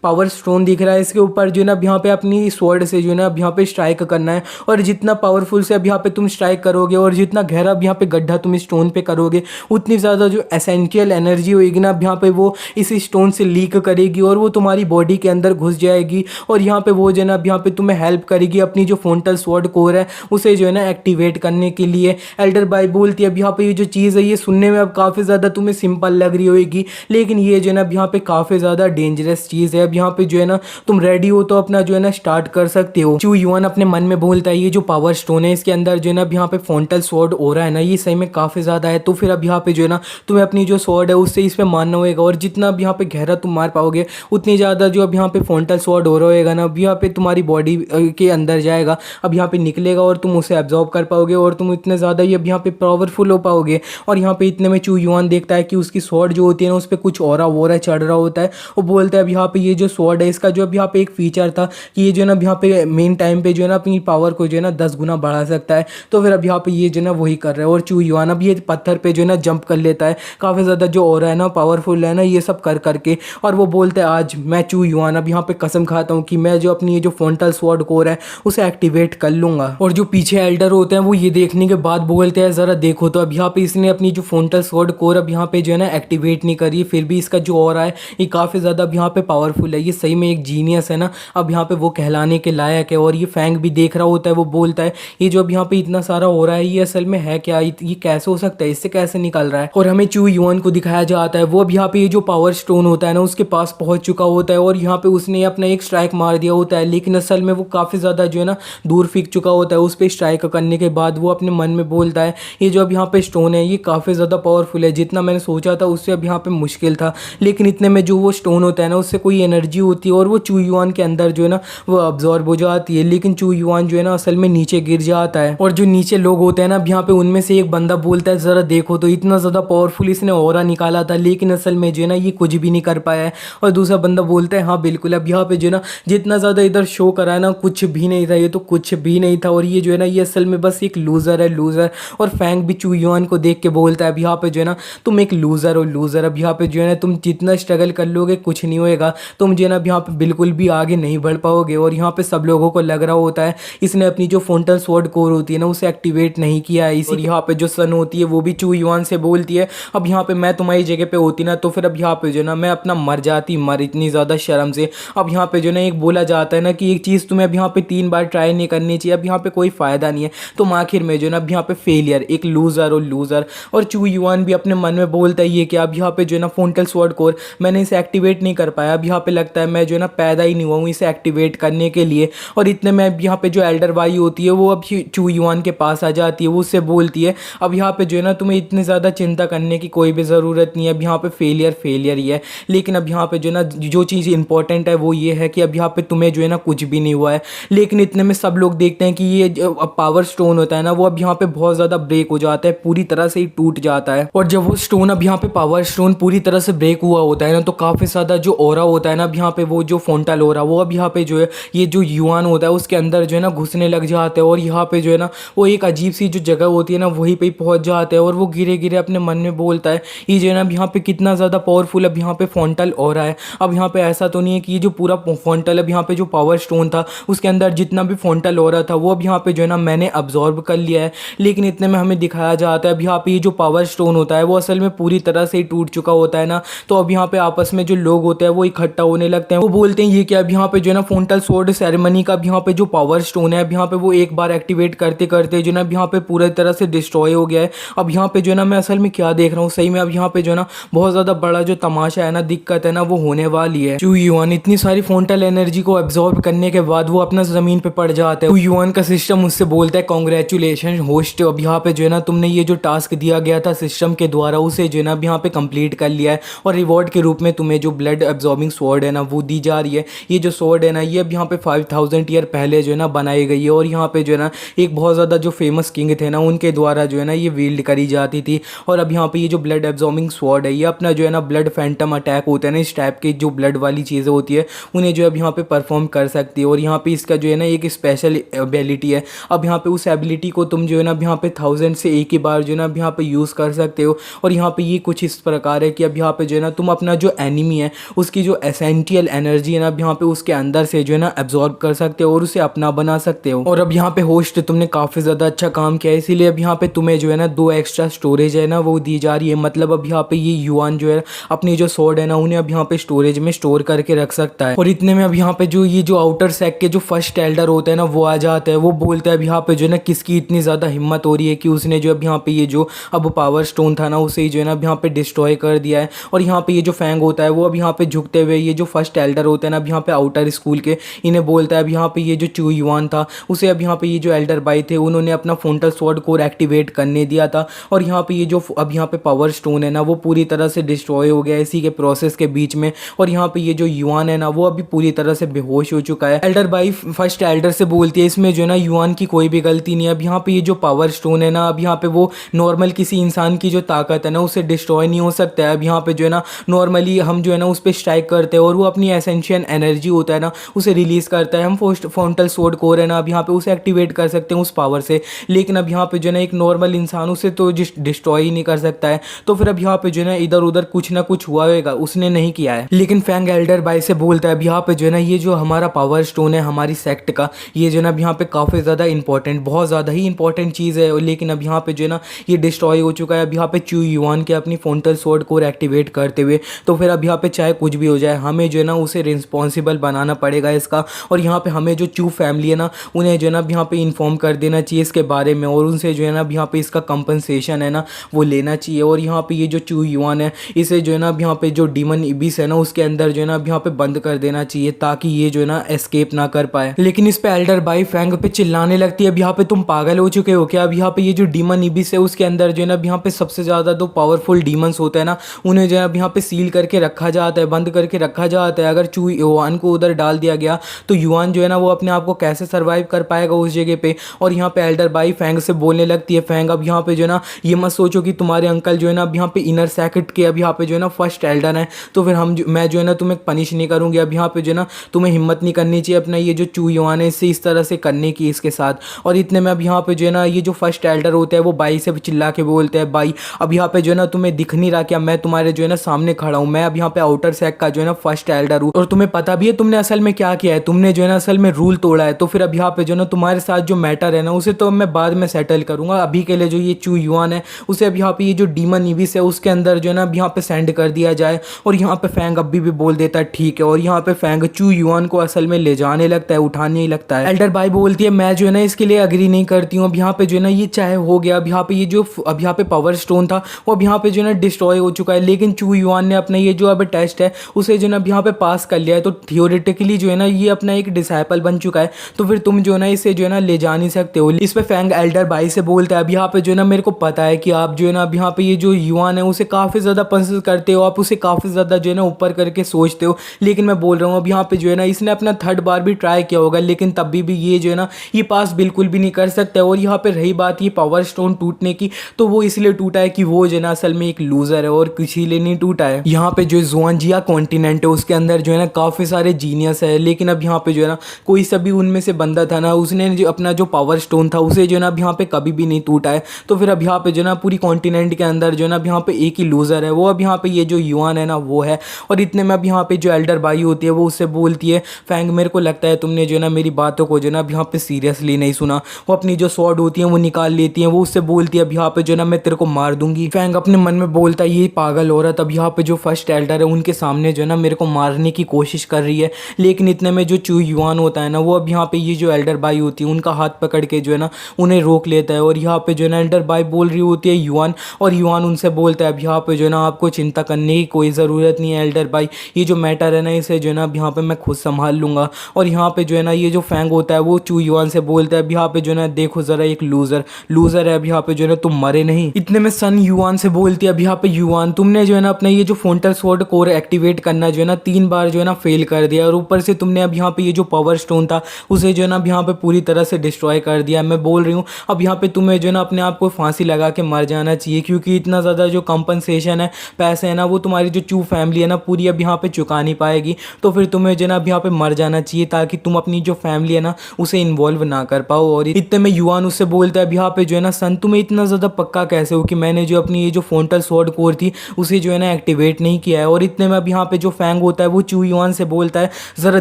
पावर स्टोन दिख रहा है इसके ऊपर जो है ना अब यहाँ पे अपनी स्वॉर्ड से जो है ना अब यहाँ पे स्ट्राइक करना है और जितना पावरफुल से अब यहाँ पे तुम स्ट्राइक करोगे और जितना गहरा अब यहाँ पे गड्ढा तुम स्टोन पे करोगे उतनी ज़्यादा जो एसेंशियल एनर्जी होगी ना अब यहाँ पे वो इस स्टोन से लीक करेगी और वो तुम्हारी बॉडी के अंदर घुस जाएगी और यहाँ पे वो जो है ना अब यहाँ पे तुम्हें हेल्प करेगी अपनी जो फोंटल स्वॉर्ड कोर है उसे जो है ना एक्टिवेट करने के लिए। एल्डर बाई बोलती है अब यहाँ पे ये जो चीज़ है ये सुनने में अब काफ़ी ज़्यादा तुम्हें सिंपल लग रही होगी, लेकिन ये जो है ना अब यहाँ पे काफ़ी ज़्यादा डेंजरस चीज़ है। अब यहाँ पे जो है ना तुम रेडी हो तो अपना जो है ना स्टार्ट कर सकते हो। चू युआन अपने मन में बोलता है ये जो पावर स्टोन है इसके अंदर जो है ना अब यहाँ पे फोंटल स्वॉर्ड हो रहा है ना ये सही में काफ़ी ज़्यादा है, तो फिर अब यहाँ पे जो है ना तुम्हें अपनी जो स्वॉर्ड है उससे इस पर मारना होगा और जितना अब यहाँ पे गहरा तुम मार पाओगे उतनी ज़्यादा जो अब यहाँ पे फोंटल स्वॉर्ड हो रहा होगा ना अब यहाँ पे तुम्हारी बॉडी के अंदर जाएगा, अब यहाँ पे निकलेगा और तुम उसे एब्जॉर्ब कर पाओगे और तुम इतने ज़्यादा ये अब यहाँ पे पावरफुल हो पाओगे। और यहाँ पे इतने में चू युआन देखता है कि उसकी स्वॉर्ड जो होती है ना उस पर कुछ ऑरा वोरा चढ़ रहा होता है। वो बोलता है अब यहाँ पे ये जो स्वॉर्ड है इसका जो अब यहाँ पे एक फीचर था कि ये जो है ना अब यहाँ पे मेन टाइम पे जो है ना अपनी पावर को जो है ना 10 गुना बढ़ा सकता है। तो फिर अब यहाँ पे ये जो है ना वही कर रहा है और चू युआन अब ये पत्थर पे जो है ना जंप कर लेता है काफ़ी ज़्यादा जो ऑरा है ना पावरफुल है ना ये सब कर करके। और वो बोलता है आज मैं चू युआन अब यहाँ पे कसम खाता हूँ कि मैं जो अपनी ये जो फोंटल स्वॉर्ड कोर है उसे एक्टिवेट कर लूँगा। और जो पीछे एल्डर होते हैं वो ये देखने के बाद बोलते हैं ज़रा देखो तो अब यहाँ पे इसने अपनी जो फोंटल स्वॉर्ड कोर अब यहाँ पे जो है ना एक्टिवेट नहीं करी, फिर भी इसका जो ऑरा है ये काफ़ी ज़्यादा अब यहाँ पे पावरफुल है, ये सही में एक जीनियस है ना। अब यहाँ पे वो कहलाने के लायक है। और ये फैंग भी देख रहा होता है, वो बोलता है ये जो अब यहाँ पे इतना सारा हो रहा है ये असल में है क्या, ये कैसे हो सकता है, इससे कैसे निकल रहा है। और हमें चू युआन को दिखाया जाता है वो अब यहाँ पे ये जो पावर स्टोन होता है ना उसके पास पहुंच चुका होता है और यहाँ पे उसने अपना एक स्ट्राइक मार दिया होता है, लेकिन असल में वो काफ़ी ज़्यादा जो है ना दूर फेंक चुका होता है। उस पर स्ट्राइक करने के बाद वो अपने मन में बोलता है ये जो अब यहाँ पे स्टोन है ये काफ़ी ज़्यादा पावरफुल है, जितना मैंने सोचा था उससे अब यहाँ पे मुश्किल था। लेकिन इतने में जो वो स्टोन होता है ना उससे कोई एनर्जी होती है और वो चू युआन के अंदर जो है ना वो अब्जॉर्ब हो जाती है, लेकिन चू युआन जो है ना असल में नीचे गिर जाता है। और जो नीचे लोग होते हैं ना अब यहाँ पे उनमें से एक बंदा बोलता है ज़रा देखो तो इतना ज़्यादा पावरफुल इसने ऑरा निकाला था, लेकिन असल में जो है ना ये कुछ भी नहीं कर पाया है। और दूसरा बंदा बोलता है हाँ बिल्कुल अब यहाँ पे जो है ना जितना ज़्यादा इधर शो करा है ना कुछ भी नहीं था, ये तो कुछ भी नहीं था और ये जो है ना ये असल में बस एक लूज़र है, लूज़र। और फैंग भी चू युआन को देख के बोलता है अब यहाँ पे जो है ना तुम एक लूज़र हो, लूज़र। अब यहाँ पे जो है ना तुम जितना स्ट्रगल कर लोगे कुछ नहीं होएगा, तुम जो है ना अब यहाँ पे बिल्कुल भी आगे नहीं बढ़ पाओगे। और यहाँ पे सब लोगों को लग रहा होता है इसने अपनी जो फोंटल स्वॉर्ड कोर होती है ना उसे एक्टिवेट नहीं किया है। इसी यहाँ पे जो सन होती है वो भी चू युआन से बोलती है अब यहाँ पे मैं तुम्हारी जगह पे होती ना तो फिर अब यहाँ पे जो है ना मैं अपना मर जाती, मर इतनी ज़्यादा शर्म से। अब यहाँ पे जो है ना एक बोला जाता है ना कि एक चीज़ तुम्हें अब यहाँ पे 3 बार ट्राई नहीं करनी चाहिए, अब यहाँ पे कोई फ़ायदा नहीं है, तुम आखिर में जो है ना अब यहाँ पे फेलियर, एक लूज़र और लूज़र। और चू युआन भी अपने मन में बोलता है ये कि अब यहाँ पे जो है ना फोंटल स्वॉर्ड कोर मैंने इसे एक्टिवेट नहीं कर पाया, अब यहाँ पे लगता है मैं जो है ना पैदा ही नहीं हुआ हूँ इसे एक्टिवेट करने के लिए। है। और इतने में अब यहाँ पे जो एल्डर बाई होती है वो अब चू युआन के पास आ जाती है। वो उससे बोलती है अब यहाँ पे जो है ना तुम्हें इतनी ज़्यादा चिंता करने की कोई भी ज़रूरत नहीं है, अब यहाँ पे फेलियर ही है। लेकिन अब यहाँ पे जो है ना जो चीज़ इंपॉर्टेंट है वो ये है कि अब यहाँ पे तुम्हें जो है ना कुछ भी नहीं हुआ है। लेकिन इतने में सब लोग देखते हैं कि ये जो पावर स्टोन होता है ना वो अब यहाँ पे बहुत ज़्यादा ब्रेक हो जाता है, पूरी तरह से ही टूट जाता है। और जब वो स्टोन अब यहाँ पे पावर स्टोन पूरी तरह से ब्रेक हुआ होता है ना तो काफ़ी ज़्यादा जो ऑरा होता है ना अब यहाँ पे वो जो फोंटल ऑरा वो अब यहाँ पे जो है ये जो युआन होता है उसके अंदर जो है ना घुसने लग जाते हैं। और यहाँ पे जो है ना वो एक अजीब सी जो जगह होती है ना वहीं पे पहुंच जाते हैं। और वो गिरे गिरे अपने मन में बोलता है ये जो है ना अब यहाँ पे कितना ज़्यादा पावरफुल अब यहाँ पे फोंटल ऑरा है। अब यहाँ पे ऐसा तो नहीं है कि ये जो पूरा फोंटल अब यहाँ पे जो पावर स्टोन था उसके अंदर जितना भी फोंटल ऑरा था वो अब यहाँ पे जो है ना मैंने अब्जॉर्ब कर लिया है। लेकिन इतने में हमें दिखाया जाता है अब यहाँ पे ये जो पावर स्टोन होता है वो असल में पूरी तरह से ही टूट चुका होता है ना। तो अब यहाँ पे आपस में जो लोग होते हैं वो इकट्ठा होने लगते हैं। वो बोलते हैं ये क्या अब यहाँ पे जो है ना फोंटल स्वॉर्ड सेरेमनी का अब यहाँ पे जो पावर स्टोन है अब यहाँ पे वो एक बार एक्टिवेट करते करते जो है ना अब यहाँ पे पूरी तरह से डिस्ट्रॉय हो गया है। अब यहाँ पे जो है ना मैं असल में क्या देख रहा हूँ सही में अब यहाँ पे जो है ना बहुत ज़्यादा बड़ा जो तमाशा है ना दिक्कत है ना वो होने वाली है। चू युआन इतनी सारी फोंटल एनर्जी को एब्जॉर्ब करने के बाद वो अपना ज़मीन पे पड़ जाता है। चू युआन का सिस्टम उससे बोलता है कॉन्ग्रेचुलेशन होस्ट, अब यहाँ पे जो है ना तुमने ये जो टास्क दिया गया था सिस्टम के द्वारा उसे जो है ना अब यहाँ पे कंप्लीट कर लिया है। और रिवॉर्ड के रूप में तुम्हें जो ब्लड एब्जॉर्बिंग स्वॉर्ड है ना वो दी जा रही है। ये जो स्वॉर्ड है ना ये अब यहाँ पे 5000 ईयर पहले जो है ना बनाई गई है। और यहाँ पे जो है ना एक बहुत ज़्यादा जो फेमस किंग थे ना उनके द्वारा जो है ना ये विल्ड करी जाती थी। और अब यहाँ पे ये जो ब्लड एब्जॉर्बिंग स्वॉर्ड है ये अपना जो है ना ब्लड फैंटम अटैक होता है ना इस टाइप के जो ब्लड वाली चीज़ें होती है उन्हें जो अब यहाँ पे परफॉर्म कर सकती है। और यहाँ पे इसका जो है ना एक स्पेशल एबिलिटी है। अब यहाँ पे उस एबिलिटी को तुम जो है ना अब यहाँ पे 1000 से एक ही बार जो है ना अब यहाँ पे यूज़ कर सकते हो। और यहाँ पे ये कुछ इस प्रकार है कि अब यहाँ पे जो है ना तुम अपना जो एनिमी है उसकी जो एसेंशियल एनर्जी है ना अब यहाँ पे उसके अंदर से जो है ना एब्जॉर्ब कर सकते हो और उसे अपना बना सकते हो। और अब यहाँ पे होस्ट तुमने काफ़ी ज़्यादा अच्छा काम किया है इसीलिए अब यहाँ पे तुम्हें जो है ना 2 एक्स्ट्रा स्टोरेज है ना वो दी जा रही है। मतलब अब यहाँ पे ये युआन जो है अपनी जो स्वॉर्ड है ना उन्हें अब यहाँ पे स्टोरेज में स्टोर करके रख सकता है। और इतने में अब यहाँ पे जो ये जो आउटर सेक के जो फर्स्ट एल्डर होते हैं ना वो आ जाते हैं। वो बोलता है अब यहाँ पे जो है ना किसकी इतनी ज़्यादा हिम्मत हो रही है कि उसने जो अब यहाँ पे ये जो अब पावर स्टोन था ना उसे जो है ना अब यहाँ पे डिस्ट्रॉय कर दिया है। और यहाँ पे ये जो फैंग होता है वो अब यहाँ पे झुकते हुए ये जो फर्स्ट एल्डर होते हैं ना अब यहाँ पे आउटर स्कूल के इन्हें बोलता है अब यहाँ पे ये जो चू युआन था उसे अब यहाँ पे ये जो एल्डर बाई थे उन्होंने अपना फोंटल स्वॉर्ड कोर एक्टिवेट करने दिया था। और यहाँ पे ये जो अब यहाँ पे पावर स्टोन है ना वो पूरी तरह से डिस्ट्रॉय हो गया इसी के प्रोसेस के बीच में। और यहाँ पे ये जो युआन है ना वो अभी पूरी तरह से बेहोश हो चुका है। एल्डर बाई फर्स्ट एल्डर से बोलती है इसमें जो है ना युआन की कोई भी गलती नहीं है। अब यहाँ पे ये जो पावर स्टोन है ना अब यहाँ पे वो नॉर्मल किसी इंसान की जो ताकत है ना उसे डिस्ट्रॉय नहीं हो सकता है। अब यहाँ पे जो है ना नॉर्मली हम जो है ना उस पर स्ट्राइक करते हैं और वो अपनी एसेंशियल एनर्जी होता है ना उसे रिलीज करता है। हम फोंटल स्वॉर्ड कोर है ना अब यहाँ पे उसे एक्टिवेट कर सकते हैं उस पावर से। लेकिन अब यहाँ पे जो है ना एक नॉर्मल इंसान उसे तो डिस्ट्रॉय ही नहीं कर सकता है। तो फिर अब यहाँ पे जो है ना इधर उधर कुछ ना कुछ हुआ होगा उसने नहीं किया है। लेकिन फैंग एल्डर बाई से बोलता है अब यहाँ पे जो है ना ये जो हमारा पावर स्टोन है हमारी सेक्ट का ये जो है ना अब यहाँ पे काफ़ी ज़्यादा इंपॉर्टेंट बहुत ज़्यादा ही इंपॉर्टेंट चीज़ है। लेकिन अब यहाँ पे जो है ना ये डिस्ट्रॉय हो चुका है। अब यहाँ पे चू युआन के अपनी फोंटल स्वॉर्ड कोर एक्टिवेट करते हुए तो फिर अब यहाँ पे चाहे कुछ भी हो जाए हमें जो है ना उसे रिस्पॉन्सिबल बनाना पड़ेगा इसका। और यहाँ पे हमें जो चू फैमिली है ना उन्हें जो है ना अब यहाँ पे इन्फॉर्म कर देना चाहिए इसके बारे में और उनसे जो है ना अब यहाँ पे इसका कंपनसेशन है ना वो लेना चाहिए। और यहाँ पे ये जो चू युआन है इसे जो है ना अब यहाँ पे जो डीमन इबिस है ना उसके अंदर जो है ना अब यहाँ पे बंद कर देना चाहिए ताकि ये जो है ना एस्केप ना कर पाए। लेकिन इस पे एल्डर बाई फैंग पे चिल्लाने लगती है अब यहाँ पे तुम पागल हो चुके हो क्या। अब यहाँ पे ये जो डीमन इबिस है उसके अंदर जो है ना अब यहाँ पे सबसे ज़्यादा जो पावरफुल डीमंस होते हैं ना उन्हें जो है अब यहाँ पे सील करके रखा जाता है बंद करके रखा जाता है। अगर चू युआन को उधर डाल दिया गया तो युआन जो है ना वो अपने आप को कैसे सर्वाइव कर पाएगा उस जगह पे। और यहाँ पे एल्डर बाई फैंग से बोलने लगती है फैंग अब यहाँ पे जो है ना ये मत सोचो कि तुम्हारे अंकल जो है ना अब यहाँ पे इनर सर्किट के अब यहाँ पे जो है ना फर्स्ट एल्डर है तो फिर मैं जो है ना तुम्हें पनिश नहीं करूँगी। अब यहाँ पे जो है ना तुम्हें हिम्मत नहीं करनी चाहिए अपना ये जो चू युआन है इससे इस तरह से करने की इसके साथ। और इतने में अब यहाँ पे जो है ना ये जो फर्स्ट एल्डर होता है वो बाई से चिल्ला के बोलते हैं बाई अब यहाँ पे जो है ना तुम्हें दिख नहीं रहा क्या मैं तुम्हारे जो है ना सामने खड़ा हूँ। मैं अब यहाँ पे आउटर सेक का जो है ना फर्स्ट एल्डर हूँ और तुम्हें पता भी है तुमने असल में क्या किया है। तुमने जो है ना असल में रूल तोड़ा है। तो फिर अब यहाँ पे जो है ना तुम्हारे साथ जो मैटर है ना उसे तो मैं बाद में सेटल करूँगा। अभी के लिए जो ये चू युआन है उसे अब यहाँ पे ये जो डीमन इबिस है उसके अंदर जो है ना अब यहाँ पे सेंड कर दिया जाए। और यहाँ पे फैंग अभी भी बोल देता है ठीक है। और यहाँ पे फैंग चू युआन को असल में ले जाने लगता है उठाने ही लगता है। एल्डर बाई बोलती है मैं जो है ना इसके लिए अग्री नहीं करती हूँ। अब यहाँ पे जो है ना ये चाहे हो गया अब यहाँ पे ये जो अब यहाँ पे पावर स्टोन था वो अब यहाँ पे जो है ना डिस्ट्रॉय हो चुका है। लेकिन चू युआन ने अपना ये जो अब टेस्ट है उसे जो है ना अब यहाँ पे पास कर लिया है। तो थियोरेटिकली जो है ना ये अपना एक एक डिसाइपल बन चुका है, तो फिर तुम जो है ना इसे जो है ना ले जा नहीं सकते हो। इस पे फैंग एल्डर बाई से बोलता है अब यहाँ पे जो है ना मेरे को पता है कि आप जो है ना अब यहाँ पे ये जो युआन है उसे काफ़ी ज़्यादा पसंद करते हो, आप उसे काफ़ी ज़्यादा जो है ना ऊपर करके सोचते हो, लेकिन मैं बोल रहा हूँ अब यहाँ पे जो है ना इसने अपना थर्ड बार भी ट्राई किया होगा, लेकिन तब भी ये जो है ना ये पास बिल्कुल भी नहीं कर सकता है। और यहाँ पे रही बात ये पावर स्टोन टूटने की, तो वो इसलिए टूटा है कि वो जो है ना असल में एक लूजर है और किसी लिए नहीं टूटा है। यहाँ पे जो जुआनजिया कॉन्टिनेंट है उसके अंदर जो है ना काफ़ी सारे जीनियस है, लेकिन अब यहाँ पे जो है ना कोई सभी उनमें से बंदा था ना उसने जो अपना जो पावर स्टोन था उसे जो है ना अब यहाँ पे कभी भी नहीं टूटा है। तो फिर अब यहाँ पे जो है ना पूरी कॉन्टिनेंट के अंदर जो है ना अब यहाँ पे एक ही लूजर है, वो अब यहाँ पे ये जो युआन है ना वो है। और इतने में अब यहाँ पे जो एल्डर बाई होती है वो उससे बोलती है फैंग मेरे को लगता है तुमने जो है ना मेरी बातों को जो है ना अब यहाँ पे सीरियसली नहीं सुना। वो अपनी जो स्वॉर्ड होती है वो निकाल लेती है, वो उससे बोलती है अब यहाँ पे जो है ना मैं तेरे को मार दूंगी। फैंग अपने मन में बोलता है ये पागल औरत अब यहाँ पे जो फर्स्ट एल्डर है उनके सामने जो है ना मेरे को मारने की कोशिश कर रही है। लेकिन इतने में जो चू युआन होता है ना वो अब यहाँ पे ये जो एल्डर बाई होती है उनका हाथ पकड़ के जो है ना उन्हें रोक लेता है। और यहाँ पे जो है ना एल्डर बाई बोल रही होती है युआन, और युआन उनसे बोलता है अब यहाँ पे जो है ना आपको चिंता करने की कोई ज़रूरत नहीं है एल्डर बाई, ये जो मैटर है ना इसे जो है ना अब यहाँ पे मैं खुद संभाल लूँगा। और यहाँ पे जो है ना ये जो फैंग होता है वो चू युआन से बोलता है अब यहाँ पे जो है ना देखो ज़रा एक लूज़र है अब यहाँ पे जो है ना तुम मरे नहीं। इतने में सन युआन से बोलती है अब यहाँ पे युआन तुमने जो है ना अपना ये जो फ्रंटल स्वॉर्ड कोर एक्टिवेट करना जो है ना 3 बार जो है ना फेल कर दिया, और ऊपर से तुमने अब यहाँ पे ये जो पावर स्टोन था उसे जो है ना अब यहाँ पे पूरी तरह से डिस्ट्रॉय कर दिया। मैं बोल रही हूँ अब यहाँ पे तुम्हें जो है ना अपने आप को फांसी लगा के मर जाना चाहिए, क्योंकि इतना ज़्यादा जो कंपनसेशन है पैसे है ना वो तुम्हारी जो चू फैमिली है ना पूरी अब यहाँ पे चुका नहीं पाएगी। तो फिर तुम्हें जो है ना अब यहाँ पे मर जाना चाहिए ताकि तुम अपनी जो फैमिली है ना उसे इन्वॉल्व ना कर पाओ। और इतने में युआन उससे बोलता है अब यहाँ पे जो है ना सन तुम्हें इतना ज़्यादा पक्का कैसे हो कि मैंने जो अपनी ये जो फ्रंटल स्वॉर्ड कोर थी उसे जो है ना एक्टिवेट नहीं किया है। और इतने में अब यहाँ पे जो फैंग होता है वो चू युआन से बोलता है ज़रा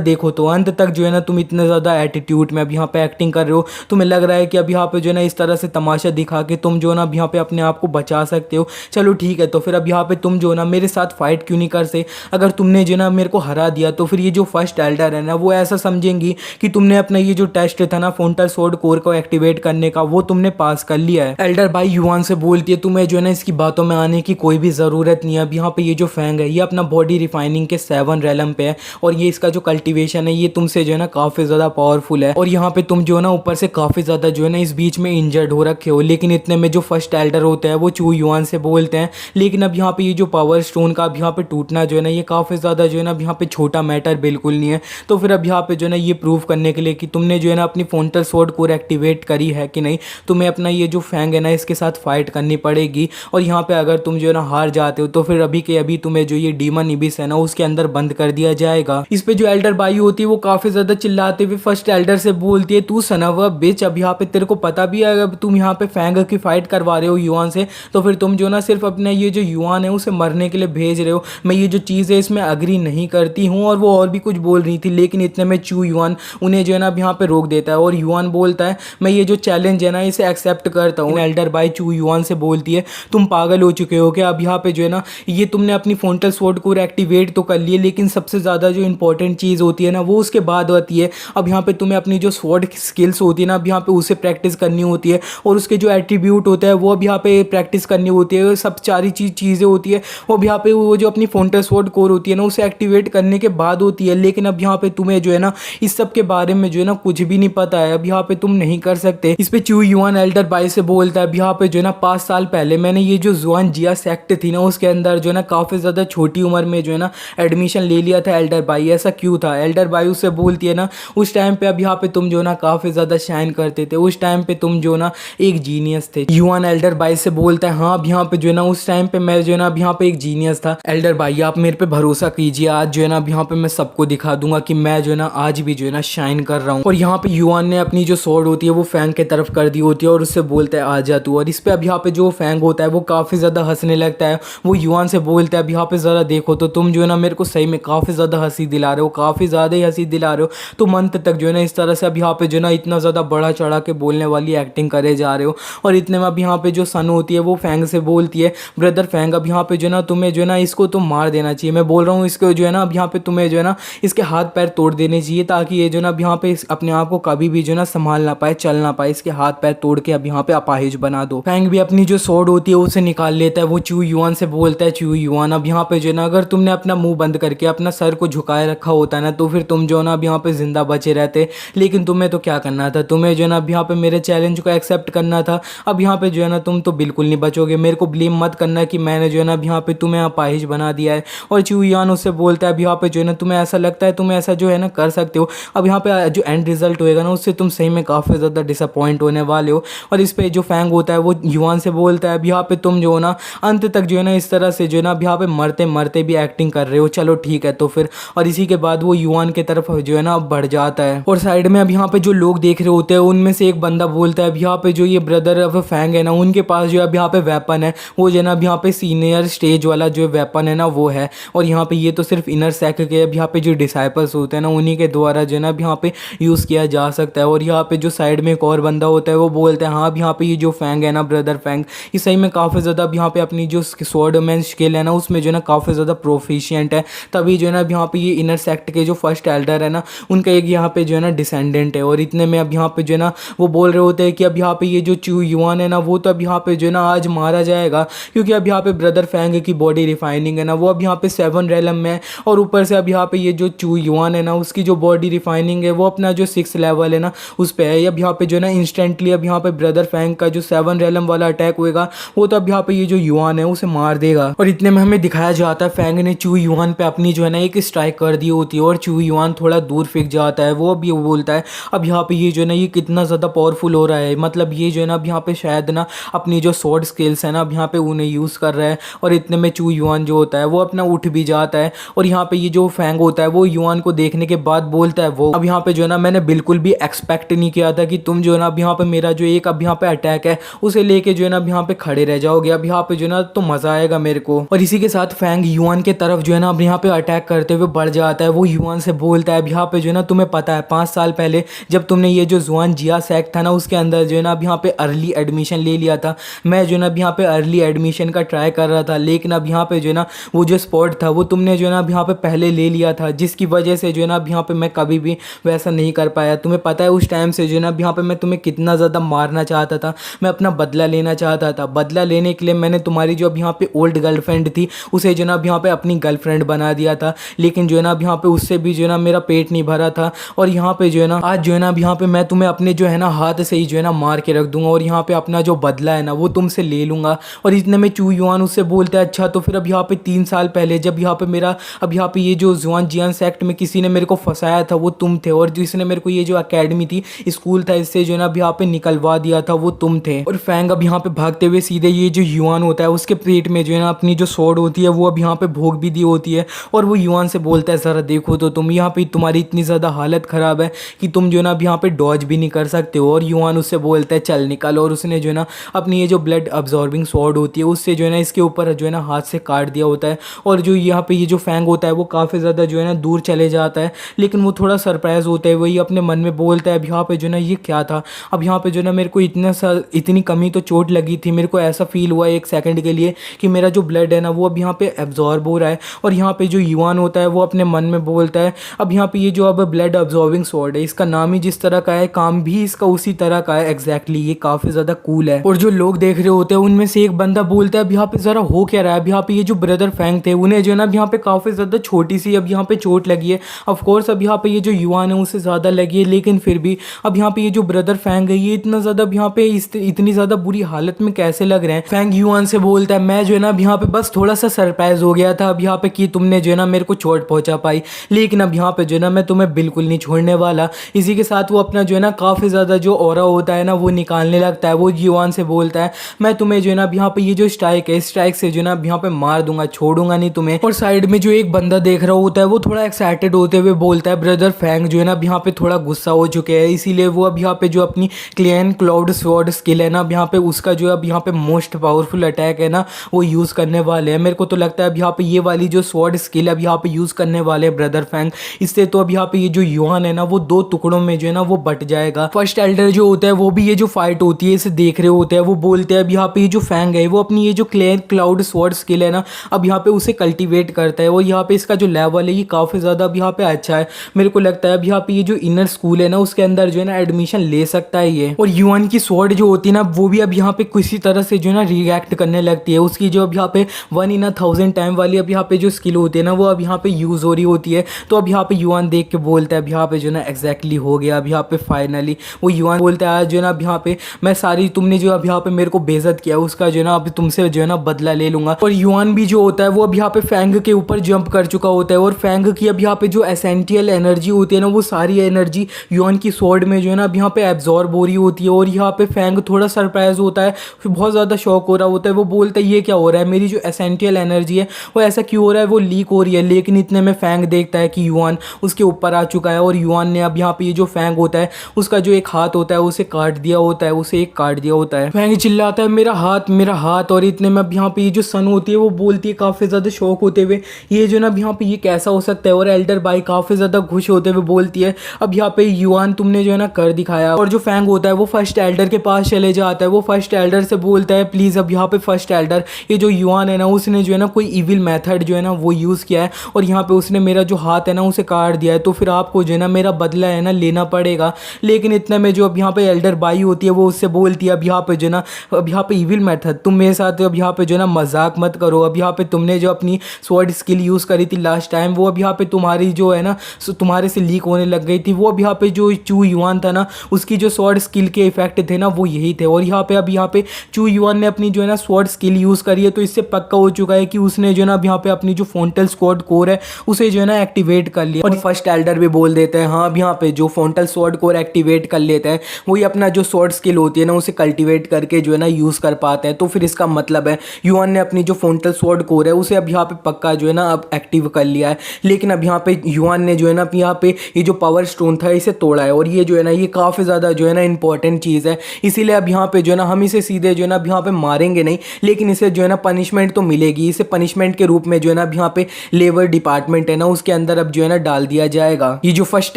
देखो तो अंत तक जो है ना तुम इतने ज़्यादा एटीट्यूड में अब यहाँ पे एक्टिंग कर रहे हो, तुम्हें लग रहा है कि अब यहाँ पे जो है ना इस तरह से तमाशा दिखा के तुम जो है ना अब यहाँ पे अपने आप को बचा सकते हो। चलो ठीक है, तो फिर अब यहाँ पे तुम जो है ना मेरे साथ फाइट क्यों नहीं कर सकते? अगर तुमने जो है ना मेरे को हरा दिया तो फिर ये जो फर्स्ट एल्डर है ना वो ऐसा समझेंगी कि तुमने अपना ये जो टेस्ट था ना फ्रंटल स्वॉर्ड कोर को एक्टिवेट करने का वो तुमने पास कर लिया है। एल्डर बाई युआन से बोलती है तुम्हें जो है ना इसकी बातों में आने की कोई भी ज़रूरत नहीं है। अब यहाँ पे ये जो फैंग है ये अपना बॉडी रिफाइनिंग के 7 रेलम पे है, और ये इसका जो कल्टीवेशन है ये तुमसे जो है ना काफ़ी ज़्यादा पावरफुल है। और यहाँ पे तुम जो है ना ऊपर से काफ़ी ज़्यादा जो है ना इस बीच में इंजर्ड हो रखे हो। लेकिन इतने में जो फर्स्ट एल्डर होता है वो चू युआन से बोलते हैं लेकिन अब यहाँ पे ये जो पावर स्टोन का अब यहाँ पे टूटना जो है ना ये काफ़ी ज़्यादा जो है ना अब यहाँ पे छोटा मैटर बिल्कुल नहीं है। तो फिर अब यहाँ पे जो है ना ये प्रूव करने के लिए कि तुमने जो है ना अपनी फ्रंटल स्वॉर्ड कोर एक्टिवेट करी है कि नहीं, तुम्हें अपना ये जो फैंग है ना इसके साथ फाइट करनी पड़ेगी। और यहाँ पे अगर तुम जो है ना हार जाते हो तो फिर अभी के अभी तुम्हें जो ये डीमन इबिस है ना उसके अंदर बंद कर दिया जाएगा। इस पे जो एल्डर बाई होती है वो काफ़ी ज़्यादा चिल्लाते हुए फर्स्ट एल्डर से बोलती है तू सनवा बिच, अब यहाँ पे तेरे को पता भी है अब तुम यहाँ पे फैंग की फाइट करवा रहे हो युआन से, तो फिर तुम जो ना सिर्फ अपने ये जो युआन है उसे मरने के लिए भेज रहे हो। मैं ये जो चीज़ है इसमें अग्री नहीं करती हूँ। और वो और भी कुछ बोल रही थी, लेकिन इतने में चू युआन उन्हें जो है ना अब यहाँ पे रोक देता है। और युआन बोलता है मैं ये जो चैलेंज है ना इसे एक्सेप्ट करता हूँ। एल्डर बाई चू युआन से बोलती है तुम पागल हो चुके हो क्या? अब यहाँ पे जो है ना ये तुमने अपनी फ्रंटल स्वॉर्ड कोर एक्टिवेट तो कर लिए, लेकिन सबसे ज़्यादा जो इंपॉर्टेंट चीज़ होती है ना वो उसके बाद आती है। अब यहाँ पे तुम्हें अपनी जो स्वॉर्ड स्किल्स होती है ना अब यहाँ पे उसे प्रैक्टिस करनी होती है, और उसके जो एट्रीब्यूट होता है वो अब यहाँ पे प्रैक्टिस करनी होती है। सब सारी चीज़ें होती है वो अब यहाँ पे वो जो अपनी फ्रंटल स्वॉर्ड कोर होती है ना उसे एक्टिवेट करने के बाद होती है। लेकिन अब यहाँ पे तुम्हें जो है ना इस सब के बारे में जो है ना कुछ भी नहीं पता है, अब यहाँ पे तुम नहीं कर सकते। इस पे चू युआन एल्डर बाई से बोलता है अब यहाँ पे जो है ना 5 साल पहले मैंने ये जो जुआनजिया सेक्ट थी ना उसके अंदर जो है ना काफ़ी ज़्यादा छोटी उम्र में जो है ना एडमिशन ले लिया था एल्डर बाई, ऐसा क्यों था? एल्डर बाई उससे बोलती है ना उस टाइम पे अब यहाँ पे तुम जो ना काफ़ी ज़्यादा शाइन करते थे, उस टाइम पे तुम जो ना एक जीनियस थे। युआन एल्डर बाई से बोलता है हाँ अब यहाँ पे जो है ना उस टाइम पे मैं जो है ना अब यहाँ पे एक जीनियस था। एल्डर बाई आप मेरे पे भरोसा कीजिए, आज जो है ना अब यहाँ पे मैं सबको दिखा दूंगा कि मैं जो है ना आज भी जो है ना शाइन कर रहा हूँ। और यहाँ पे युआन ने अपनी जो स्वॉर्ड होती है वो फैंग के तरफ कर दी होती है और उससे बोलता है आ जा तू। और इस पे अब यहाँ पे जो फैंग होता है वो काफ़ी ज़्यादा हंसने लगता है। वो युआन से बोलता है अब यहाँ पे ज़रा देखो तो तुम जो है ना मेरे को सही में काफ़ी ज़्यादा हंसी दिला रहे हो, काफ़ी ज़्यादा ही हंसी दिला रहे हो। तुम अंत तक जो है ना इस तरह से अब यहाँ पे जो है ना इतना ज़्यादा बड़ा चढ़ा के बोलने वाली एक्टिंग करे जा रहे हो। और इतने में अब यहाँ पे जो सन होती है वो फैंग से बोलती है ब्रदर फैंग अब यहाँ पे जो है ना तुम्हें जो है ना इसको तो मार देना चाहिए। मैं बोल रहा हूँ इसको जो है ना अब यहाँ पे तुम्हें जो है ना इसके हाथ पैर तोड़ देने चाहिए ताकि ये जो है ना अब यहाँ पे अपने आप को कभी भी जो है ना संभाल ना पाए, चल ना पाए। इसके हाथ पैर तोड़ के अब यहाँ पे अपाहिज बना दो। फैंग भी अपनी जो स्वॉर्ड होती है उसे निकाल लेता है। वो चू युआन से बोलता है चू युआन अब यहाँ पे जो है ना अगर तुमने अपना मुंह बंद करके अपना सर को झुकाए रखा होता है ना तो फिर तुम जो ना अब यहाँ पे ज़िंदा बचे रहते, लेकिन तुम्हें तो क्या करना था, तुम्हें जो है ना अब यहाँ पे मेरे चैलेंज को एक्सेप्ट करना था। अब यहाँ पे जो है ना तुम तो बिल्कुल नहीं बचोगे, मेरे को ब्लेम मत करना कि मैंने जो है ना अब यहाँ पे तुम्हें अपाहिज बना दिया है। और चू यान उससे बोलता है अब यहाँ पे जो है ना तुम्हें ऐसा लगता है तुम्हें ऐसा जो है ना कर सकते हो, अब यहाँ पे जो एंड रिजल्ट होएगा ना उससे तुम सही में काफ़ी ज़्यादा डिसअपॉइंट होने वाले हो। और इस पे जो फैंग होता है वो युआन से बोलता है अब यहाँ पे तुम जो हो ना अंत तक जो है ना इस तरह से जो है ना अब यहाँ पे मरते मरते भी एक्टिंग कर रहे हो, चलो ठीक है तो फिर। और इसी के बाद वो युआन की तरफ जो है ना अब बढ़ जाता है। और साइड में अब यहाँ पे जो लोग देख रहे होते हैं उनमें से एक बंदा बोलता है अब यहाँ पे जो ये ब्रदर अब फैंग है ना उनके पास जो है अब यहाँ पे वेपन है, वो जो है ना अब यहाँ पे सीनियर स्टेज वाला जो वेपन है ना वो है। और यहाँ पे ये तो सिर्फ इनर सेक के अब यहाँ पे जो डिसाइपल्स होते हैं ना उन्हीं के द्वारा जो है ना अब यहाँ पे यूज़ किया जा सकता है। और यहाँ पे जो साइड में एक और बंदा होता है वो बोलता है हाँ अब यहाँ पे ये जो फैंग है ना ब्रदर फैंग, ये सही में काफ़ी ज़्यादा अब यहाँ पे अपनी जो स्वॉर्डमैन स्किल है ना उसमें जो है ना काफ़ी ज़्यादा प्रोफिशिएंट है। तभी जो है ना अब यहाँ पे ये इनर सेक्ट के जो फर्स्ट एल्डर है ना उनका एक यहाँ पे जो है ना डिसेंडेंट है। और इतने में अब यहाँ पे जो है ना वो बोल रहे होते हैं कि अब यहाँ पे ये जो चू युआन है ना वो तो अब यहाँ पे जो है ना आज मारा जाएगा, क्योंकि अब यहाँ पे ब्रदर फैंग की बॉडी रिफाइनिंग है ना वो अब यहाँ पे 7 रेलम में है। और ऊपर से अब यहाँ पे ये जो चू युआन है ना उसकी जो बॉडी रिफाइनिंग है वो अपना जो 6 लेवल है ना उस पे है। अब यहाँ पे जो है ना इंस्टेंटली अब यहाँ पे ब्रदर फैंग का जो 7 रेलम वाला अटैक होएगा वो तो अब यहाँ पे ये जो युआन है उसे मार देगा। और इतने में हमें दिखाया जाता है फैंग ने चू युआन पे अपनी जो है ना एक स्ट्राइक कर दी होती है और चू युआन थोड़ा दूर फेंक जाता है। वो अब ये बोलता है अब यहाँ पे ये जो है ना ये कितना ज़्यादा पावरफुल हो रहा है, मतलब ये जो है ना अब यहाँ पे शायद ना अपनी जो स्वॉर्ड स्किल्स है ना अब यहाँ पे उन्हें यूज़ कर रहा है। और इतने में चू युआन जो होता है वो अपना उठ भी जाता है। और यहाँ पे ये जो फैंग होता है वो युआन को देखने के बाद बोलता है वो अब यहाँ पे जो है ना मैंने बिल्कुल भी एक्सपेक्ट नहीं किया था कि तुम जो है ना अब यहाँ पे मेरा जो एक अब यहाँ पे अटैक है उसे लेके जो है ना अब यहाँ पे खड़े रह जाओगे, अब यहाँ पे जो है ना तो मज़ा आएगा मेरे को। और इसी के साथ फैंग युआन के तरफ जो है ना अब यहाँ पे अटैक करते हुए बढ़ जाता है। वो युआन से बोलता है अब यहाँ पे जो है ना तुम्हें पता है 5 साल पहले जब तुमने ये जो जुआन जिया सेक्ट था ना उसके अंदर जो है ना अब यहाँ पे अर्ली एडमिशन ले लिया था, मैं जो है ना अब यहाँ पे अर्ली एडमिशन का ट्राई कर रहा था, लेकिन अब यहाँ पे जो है ना वो जो स्पॉट था वो तुमने जो है ना अब यहाँ पे पहले ले लिया था, जिसकी वजह से जो है ना अब यहाँ पे मैं कभी भी वैसा नहीं कर पाया। तुम्हें पता है उस टाइम से जो है ना अब यहाँ पे मैं तुम्हें कितना ज़्यादा मारना चाहता था, मैं अपना बदला लेना चाहता था। बदला लेने के लिए मैंने तुम्हारी जो अब यहाँ पे ओल्ड गर्लफ्रेंड थी उसे जो है ना अब यहाँ पे अपनी गर्लफ्रेंड बना दिया था, लेकिन जो है ना अब यहाँ पे उससे भी जो है ना मेरा पेट नहीं भरा था। और यहाँ पे जो है ना आज जो है ना अब यहाँ पे मैं तुम्हें अपने जो है ना हाथ से ही जो है ना मार के रख दूंगा और यहाँ पे अपना जो बदला है ना वो तुमसे ले लूँगा। और इतने में चू युआन उससे बोलता है अच्छा तो फिर अब यहाँ पे 3 साल पहले जब यहाँ पे मेरा अब यहाँ पे ये जो जुआन जियान सेक्ट में किसी ने मेरे को फंसाया था वो तुम थे, और जिसने मेरे को ये जो अकेडमी थी स्कूल था इससे जो है ना अब यहाँ पे निकलवा दिया था वो तुम थे। और फैंग अब यहाँ पे भागते हुए सीधे ये जो युआन होता है उसके पेट में जो है ना अपनी जो स्वॉर्ड होती है वो अब यहाँ पे भोग भी दी होती है। और वो युआन से बोलता है ज़रा देखो तो तुम यहाँ पे तुम्हारी इतनी ज़्यादा हालत ख़राब है कि तुम जो है ना अब यहाँ पे डॉज भी नहीं कर सकते हो। और युआन उससे बोलता है चल निकल, और उसने जो है ना अपनी ये जो ब्लड अब्जॉर्बिंग स्वॉर्ड होती है उससे जो है ना इसके ऊपर जो है ना हाथ से काट दिया होता है। और जो यहाँ पे ये जो फैंग होता है वो काफ़ी ज़्यादा जो है ना दूर चले जाता है, लेकिन वो थोड़ा सरप्राइज होता है, वही अपने मन में बोलता है अब यहाँ पे जो है ना ये क्या था, अब यहाँ पे जो है ना मेरे को इतनी कमी तो चोट लगी थी, मेरे को ऐसा फील हुआ 1 सेकंड के लिए कि मेरा जो ब्लड है ना वो अब यहाँ पे एब्जॉर्ब हो रहा है। और यहाँ पे जो युआन होता है वो अपने मन में बोलता है अब यहाँ पे ये जो अब ब्लड अब्जॉर्बिंग स्वॉर्ड है इसका नाम ही जिस तरह का है काम भी इसका उसी तरह का है एग्जैक्टली, ये काफ़ी ज़्यादा कूल है। और जो लोग देख रहे होते हैं उनमें से एक बंदा बोलता है अब यहाँ पे ज़रा हो क्या रहा है, अब यहाँ पे ये जो ब्रदर फैंग थे उन्हें जो है ना अब यहाँ पे काफ़ी ज़्यादा छोटी सी अब यहाँ पे चोट लगी है। ऑफकोर्स अब यहाँ पे ये जो युआन है उससे ज़्यादा लगी है, लेकिन फिर भी अब यहाँ पे ये जो ब्रदर फैंग है ये इतना ज़्यादा अब यहाँ पे इतनी ज़्यादा बुरी हालत में कैसे लग रहे हैं। फैंग युआन से बोलता है मैं जो है ना अब यहाँ पे बस थोड़ा सा सरप्राइज हो गया था अब यहाँ पे कि तुमने जो है ना मेरे को चोट पहुँचा पाई, लेकिन अब यहाँ पे जो है ना मैं तुम्हें बिल्कुल नहीं छोड़ने वाला। इसी के साथ वो अपना जो है ना काफ़ी ज़्यादा जो ऑरा होता है ना वो निकालने लगता है। वो युआन से बोलता है मैं तुम्हें जो है ना अब यहाँ पे ये जो स्ट्राइक है स्ट्राइक से जो है ना अब यहाँ पे मार दूंगा, छोड़ूंगा नहीं तुम्हें। और साइड में जो एक बंदा देख रहा होता है वो थोड़ा एक्साइटेड होते हुए बोलता है ब्रदर फैंग जो है ना अब यहाँ पे थोड़ा गुस्सा हो चुके हैं, इसीलिए वो अब यहाँ पे जो अपनी क्लेन क्लाउड स्वॉर्ड स्किल है ना अब यहाँ पे उसका जो अब यहाँ पे मोस्ट पावरफुल अटैक है ना वो यूज़ करने वाले हैं। मेरे को तो लगता है अब यहाँ पे ये वाली जो स्वॉर्ड स्किल अब यहाँ पे यूज़ करने वाले हैं ब्रदर फैंग, इससे तो अब यहाँ पे ये जो युआन है ना वो 2 टुकड़ों में जो है ना वो बट जाएगा। फर्स्ट एल्डर जो होता है वो भी ये जो फाइट होती है इसे देख रहे होते हैं, वो बोलते हैं अब यहाँ पे ये जो फैंग है वो अपनी ये जो क्लेन क्लाउड स्वॉर्ड स्किल है ना अब यहाँ पे उसे कल्टीवेट करता है। और यहाँ पे इसका जो लेवल है ये काफ़ी ज़्यादा अब यहाँ पे अच्छा है, मेरे को लगता है अब यहाँ पे ये जो इनर स्कूल है ना उसके अंदर जो है ना एडमिशन ले सकता है ये। और युआन की स्वॉर्ड जो होती है ना वो भी अब यहाँ पे किसी तरह से जो है ना रिएक्ट करने लगती है, उसकी जो अब यहाँ पे 1 in 1000 टाइम वाली अब यहाँ पे जो स्किल होती है ना वो अब यहाँ पे यूज़ हो रही होती है। तो अब यहाँ पे युआन युआन देख के बोलता है अब यहाँ पे जो है ना एग्जैक्टली हो गया। अब यहाँ पे फाइनली वो युआन बोलता है आज जो है ना अब यहाँ पे मैं सारी तुमने जो अब यहाँ पे मेरे को बेइज्जत किया उसका जो है ना अब तुमसे जो है ना बदला ले लूंगा। और युआन भी जो होता है वो अब यहाँ पे फैंग के ऊपर जंप कर चुका होता है और फैंग की अब यहाँ पे जो एसेंशियल एनर्जी होती है ना वो सारी एनर्जी युआन की स्वॉर्ड में जो है ना अब यहाँ पे एब्जॉर्ब हो रही होती है। और यहाँ पे फैंग थोड़ा सरप्राइज होता है, फिर बहुत ज़्यादा शॉक हो रहा होता है। वो बोलता है ये क्या हो रहा है, मेरी जो एसेंशियल एनर्जी है वो ऐसा क्यों हो रहा है, वो लीक हो रही है। लेकिन इतने में फैंग देखता है कि युआन उसके ऊपर आ चुका है और युआन ने अब यहाँ पे ये जो फैंग होता है उसका जो एक हाथ होता है उसे काट दिया होता है, उसे एक काट दिया होता है। फैंग चिल्लाता है मेरा हाथ मेरा हाथ। और इतने में अब यहाँ पे ये जो सन होती है वो बोलती है काफ़ी ज़्यादा शौक होते हुए ये जो ना अब यहाँ पे ये कैसा हो सकता है। और एल्डर बाई काफ़ी ज़्यादा खुश होते हुए बोलती है अब यहाँ पे युआन तुमने जो है ना कर दिखाया। और जो फैंग होता है वो फर्स्ट एल्डर के पास चले जाता है। वो फर्स्ट एल्डर से बोलता है प्लीज़ अब यहाँ पे फर्स्ट एल्डर ये जो युआन है ना उसने जो है ना कोई इविल मेथड जो है ना वो यूज़ किया है और यहाँ पे उसने मेरा जो हाथ है ना उसे काट दिया है, तो फिर आपको जो है ना मेरा बदला है ना लेना पड़ेगा। लेकिन इतने में जो अब यहाँ पे एल्डर बाई होती है वो उससे बोलती है अब यहाँ पे जो ना अब यहाँ पे इविल मेथड तुम मेरे साथ अब यहाँ पे जो ना मजाक मत करो। अब यहाँ पे तुमने जो अपनी स्वॉर्ड स्किल यूज़ करी थी लास्ट टाइम वो अब यहाँ पे तुम्हारी जो है ना तुम्हारे से लीक होने लग गई थी। वो अब यहाँ पे जो चू युआन था ना उसकी जो स्वॉर्ड स्किल के इफेक्ट थे ना वो यही थे। और यहाँ पे अब यहाँ पे चू युआन ने अपनी जो है ना स्वॉर्ड स्किल यूज़ करी है तो इससे पक्का हो चुका है कि उसने जो है ना अब यहाँ पे अपनी जो फोंटल स्वॉर्ड कोर है उसे जो है ना एक्टिवेट कर लिया। और फर्स्ट एल्डर भी बोल देते हैं हाँ अब यहाँ पे जो फोंटल स्वॉर्ड कोर एक्टिवेट कर लेते हैं वही अपना जो स्वॉर्ड स्किल होती है ना उसे कल्टीवेट करके जो है ना यूज़ कर पाते हैं। तो फिर इसका मतलब है युआन ने अपनी जो फोंटल स्वॉर्ड कोर है उसे अब यहाँ पे पक्का जो है ना अब एक्टिव कर लिया है। लेकिन अब यहाँ पे युआन ने जो है ना अब यहाँ पे ये जो पावर स्टोन था इसे तोड़ा है और ये जो है ना ये काफ़ी ज़्यादा जो है ना इंपॉर्टेंट चीज़ है। इसीलिए अब यहाँ पे जो है ना हम इसे सीधे जो है ना अब यहाँ पे मारेंगे नहीं, लेकिन इसे जो है ना पनिशमेंट तो मिलेगी। इसे पनिशमेंट के रूप में जो है ना अब यहाँ पे लेबर डिपार्टमेंट है ना उसके अंदर अब जो है ना डाल दिया जाएगा। ये जो फर्स्ट